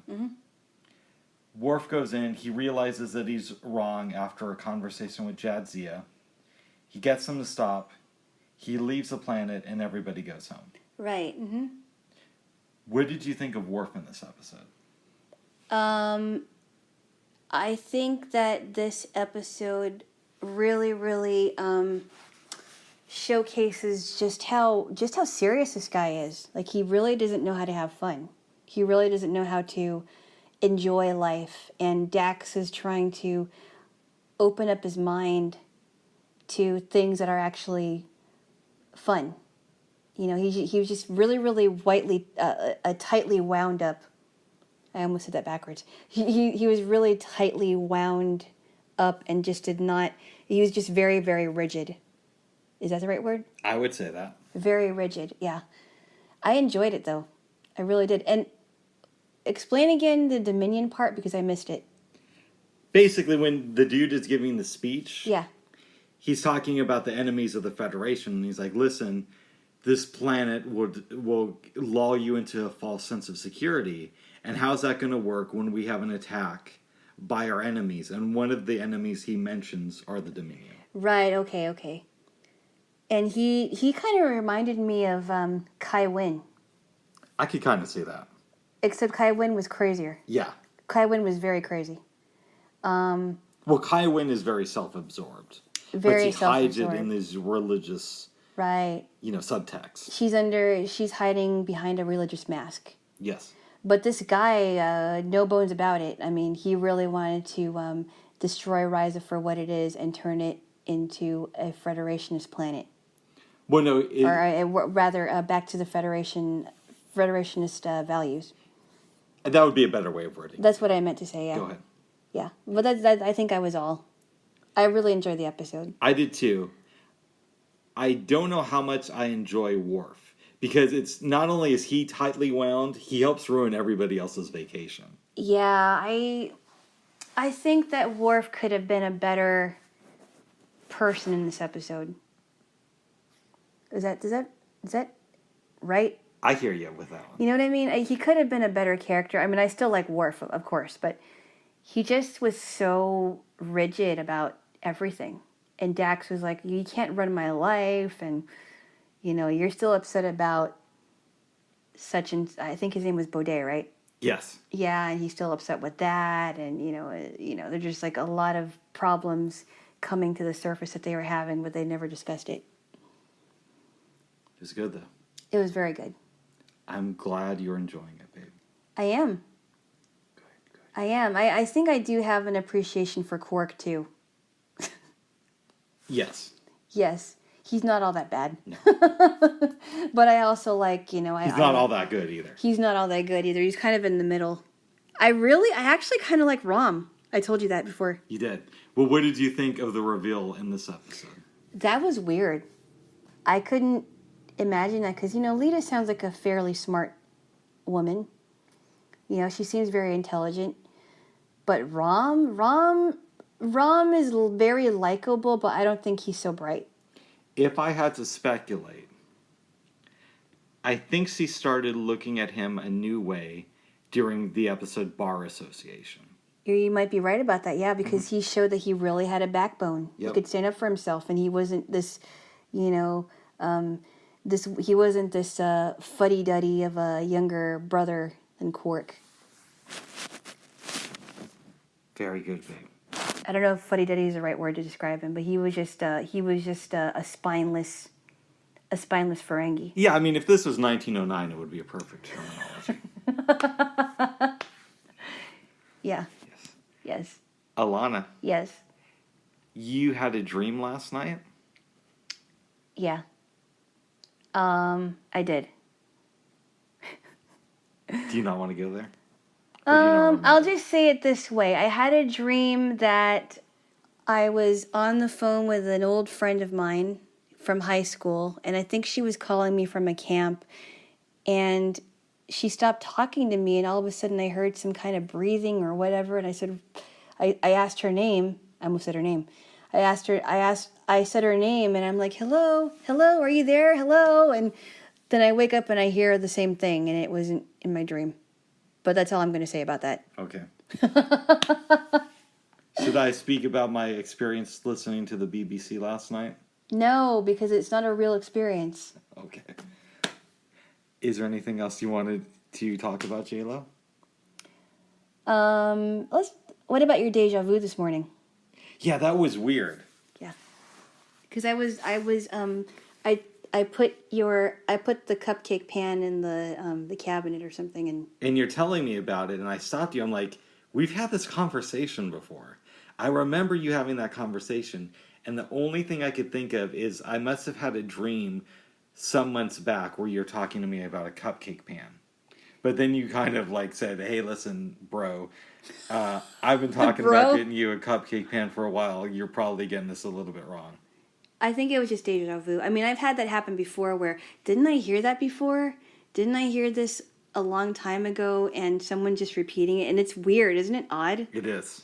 Worf goes in. He realizes that he's wrong after a conversation with Jadzia. He gets them to stop. He leaves the planet, and everybody goes home. Right. What did you think of Worf in this episode? I think that this episode really, really showcases just how serious this guy is. Like, he really doesn't know how to have fun. He really doesn't know how to enjoy life. And Dax is trying to open up his mind to things that are actually fun. You know, he was just really, really tightly wound up. I almost said that backwards. He was really tightly wound up and just did not. He was just very, very rigid. Is that the right word? I would say that. Very rigid, yeah. I enjoyed it, though. I really did. And explain again the Dominion part, because I missed it. Basically, when the dude is giving the speech, yeah, he's talking about the enemies of the Federation, and he's like, listen, this planet will lull you into a false sense of security, and how's that going to work when we have an attack by our enemies? And one of the enemies he mentions are the Dominion. Right, okay. And he kind of reminded me of Kai Wynn. I could kind of see that. Except Kai Wynn was crazier. Yeah. Kai Wynn was very crazy. Well, Kai Wynn is very self-absorbed. Very self-absorbed. But he hides it in these religious, subtext. She's hiding behind a religious mask. Yes. But this guy, no bones about it. I mean, he really wanted to destroy Risa for what it is and turn it into a Federationist planet. Well, no. Rather, back to the Federationist values. That would be a better way of wording it. That's what I meant to say, yeah. Go ahead. Yeah, but I think I was all. I really enjoyed the episode. I did too. I don't know how much I enjoy Worf. Because it's not only is he tightly wound, he helps ruin everybody else's vacation. Yeah, I think that Worf could have been a better person in this episode. Is that right? I hear you with that one. You know what I mean? He could have been a better character. I mean, I still like Worf, of course, but he just was so rigid about everything. And Dax was like, "You can't run my life," and you're still upset about such and I think his name was Baudet, right? Yes. Yeah, and he's still upset with that, and there's just like a lot of problems coming to the surface that they were having, but they never discussed it. It was good though. It was very good. I'm glad you're enjoying it, babe. I am. Good. I am. I think I do have an appreciation for Quark too. Yes. Yes. He's not all that bad. No. But I also like, he's not all that good either. He's not all that good either. He's kind of in the middle. I actually kind of like Rom. I told you that before. You did. Well, what did you think of the reveal in this episode? That was weird. I couldn't imagine that because, Lita sounds like a fairly smart woman. She seems very intelligent. But Rom is very likable, but I don't think he's so bright. If I had to speculate, I think she started looking at him a new way during the episode Bar Association. You might be right about that, yeah, because he showed that he really had a backbone. Yep. He could stand up for himself, and he wasn't this, he wasn't this fuddy-duddy of a younger brother than Quark. Very good, babe. I don't know if fuddy-duddy is the right word to describe him, but he was just a spineless Ferengi. Yeah, I mean, if this was 1909, it would be a perfect terminology. Yeah. Yes. Alana. Yes. You had a dream last night? Yeah. I did. Do you not want to go there? I'll just say it this way. I had a dream that I was on the phone with an old friend of mine from high school, and I think she was calling me from a camp, and she stopped talking to me, and all of a sudden I heard some kind of breathing or whatever, and I asked her name. I almost said her name. I said her name, and I'm like, hello, are you there? Hello. And then I wake up and I hear the same thing, and it wasn't in my dream. But that's all I'm going to say about that. Okay. Should I speak about my experience listening to the BBC last night? No, because it's not a real experience. Okay. Is there anything else you wanted to talk about, Jaylo? What about your deja vu this morning? Yeah, that was weird. Yeah. Because I put the cupcake pan in the cabinet or something, and you're telling me about it, and I stopped you. I'm like, we've had this conversation before. I remember you having that conversation, and the only thing I could think of is I must have had a dream some months back where you're talking to me about a cupcake pan. But then you kind of like said, hey, listen, bro, I've been talking about getting you a cupcake pan for a while. You're probably getting this a little bit wrong. I think it was just deja vu. I mean, I've had that happen before where, didn't I hear that before? Didn't I hear this a long time ago and someone just repeating it? And it's weird, isn't it odd? It is.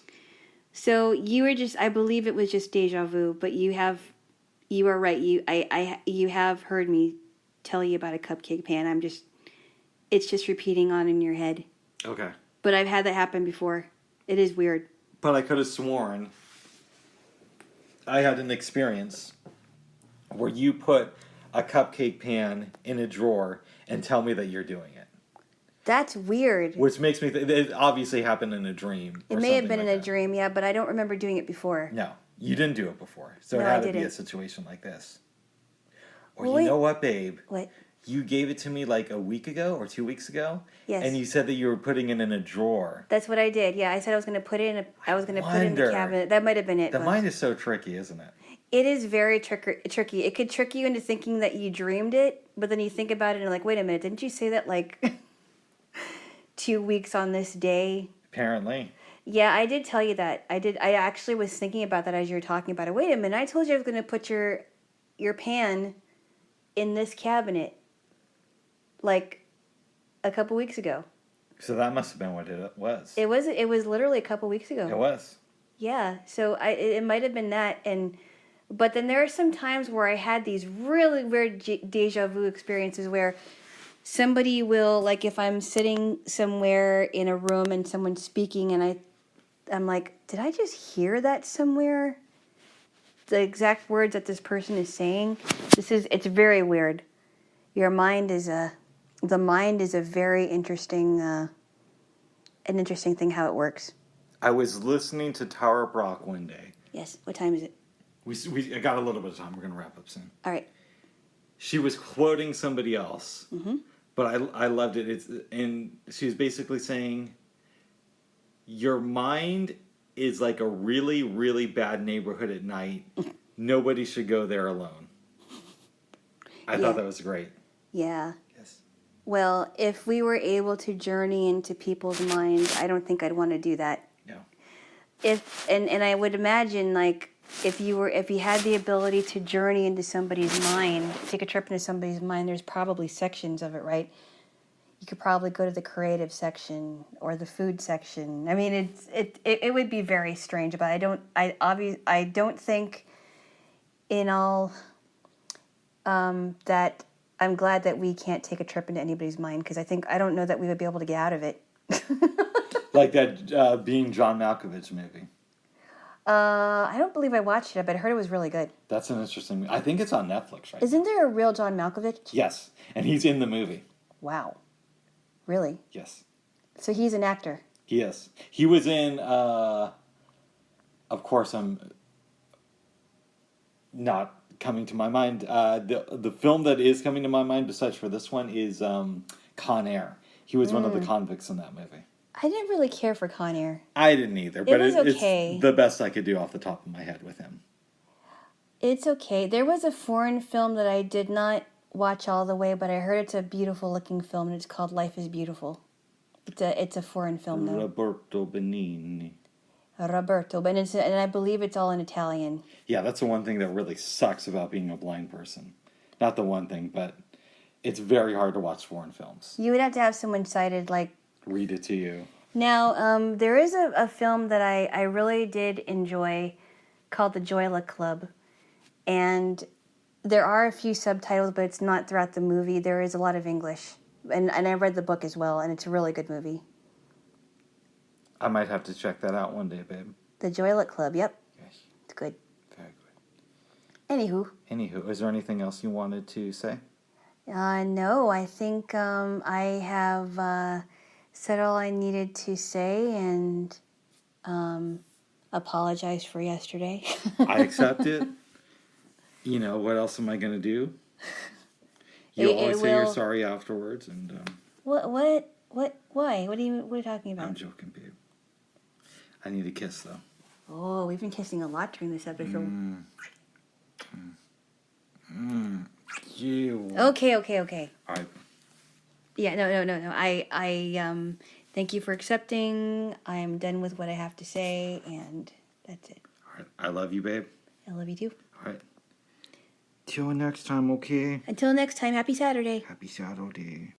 So you were I believe it was just deja vu, but you are right. You have heard me tell you about a cupcake pan. It's just repeating on in your head. Okay. But I've had that happen before. It is weird. But I could have sworn I had an experience where you put a cupcake pan in a drawer and tell me that you're doing it. That's weird. Which makes me it obviously happened in a dream. It may have been in a dream, yeah, but I don't remember doing it before. No, you didn't do it before. So it had to be a situation like this. Or well, you know what, babe? What? You gave it to me like a week ago or 2 weeks ago. Yes. And you said that you were putting it in a drawer. That's what I did. Yeah, I said I was going to put it in put it in the cabinet. That might have been it. The mind is so tricky, isn't it? It is very tricky. It could trick you into thinking that you dreamed it, but then you think about it and you're like, wait a minute, didn't you say that like 2 weeks on this day? Apparently. Yeah, I did tell you that. I did. I actually was thinking about that as you were talking about it. Wait a minute! I told you I was going to put your pan in this cabinet like a couple weeks ago. So that must have been what it was. It was. It was literally a couple weeks ago. It was. Yeah. So it might have been that, but then there are some times where I had these really weird deja vu experiences where somebody will, like, if I'm sitting somewhere in a room and someone's speaking and I'm like, did I just hear that somewhere? The exact words that this person is saying. It's very weird. The mind is a very interesting, an interesting thing how it works. I was listening to Tara Brach one day. Yes. What time is it? I got a little bit of time. We're going to wrap up soon. All right. She was quoting somebody else, but I loved it. And she was basically saying, your mind is like a really, really bad neighborhood at night. Nobody should go there alone. I thought that was great. Yeah. Yes. Well, if we were able to journey into people's minds, I don't think I'd want to do that. No. And I would imagine, like, if you had the ability to journey into somebody's mind, take a trip into somebody's mind, there's probably sections of it, right? You could probably go to the creative section or the food section. I mean, it would be very strange, but I don't think in all that I'm glad that we can't take a trip into anybody's mind, because I don't know that we would be able to get out of it. Like that Being John Malkovich movie. I don't believe I watched it, but I heard it was really good. That's an interesting movie. I think it's on Netflix right Isn't there a real John Malkovich? Yes, and he's in the movie. Wow. Really? Yes. So he's an actor. He is. He was in, of course, I'm not coming to my mind. The film that is coming to my mind, besides for this one, is Con Air. He was one of the convicts in that movie. I didn't really care for Con Air. I didn't either, but it was okay. It's the best I could do off the top of my head with him. It's okay. There was a foreign film that I did not watch all the way, but I heard it's a beautiful looking film, and it's called Life is Beautiful. It's a foreign film, though. Roberto Benigni. And I believe it's all in Italian. Yeah, that's the one thing that really sucks about being a blind person. Not the one thing, but it's very hard to watch foreign films. You would have to have someone sighted, like, read it to you. Now, there is a film that I really did enjoy called The Jaylo Club. And there are a few subtitles, but it's not throughout the movie. There is a lot of English. And I read the book as well, and it's a really good movie. I might have to check that out one day, babe. The Jaylo Club, yep. Yes. It's good. Very good. Anywho, is there anything else you wanted to say? No, I think I have said all I needed to say, and apologize for yesterday. I accept it. You know, what else am I going to do? You always say you're sorry afterwards, and What? Why? What are you talking about? I'm joking, babe. I need a kiss, though. Oh, we've been kissing a lot during this episode. You. Okay. All right. Yeah, no. I thank you for accepting. I'm done with what I have to say, and that's it. All right. I love you, babe. I love you too. All right. Till next time, okay? Until next time, happy Saturday. Happy Saturday.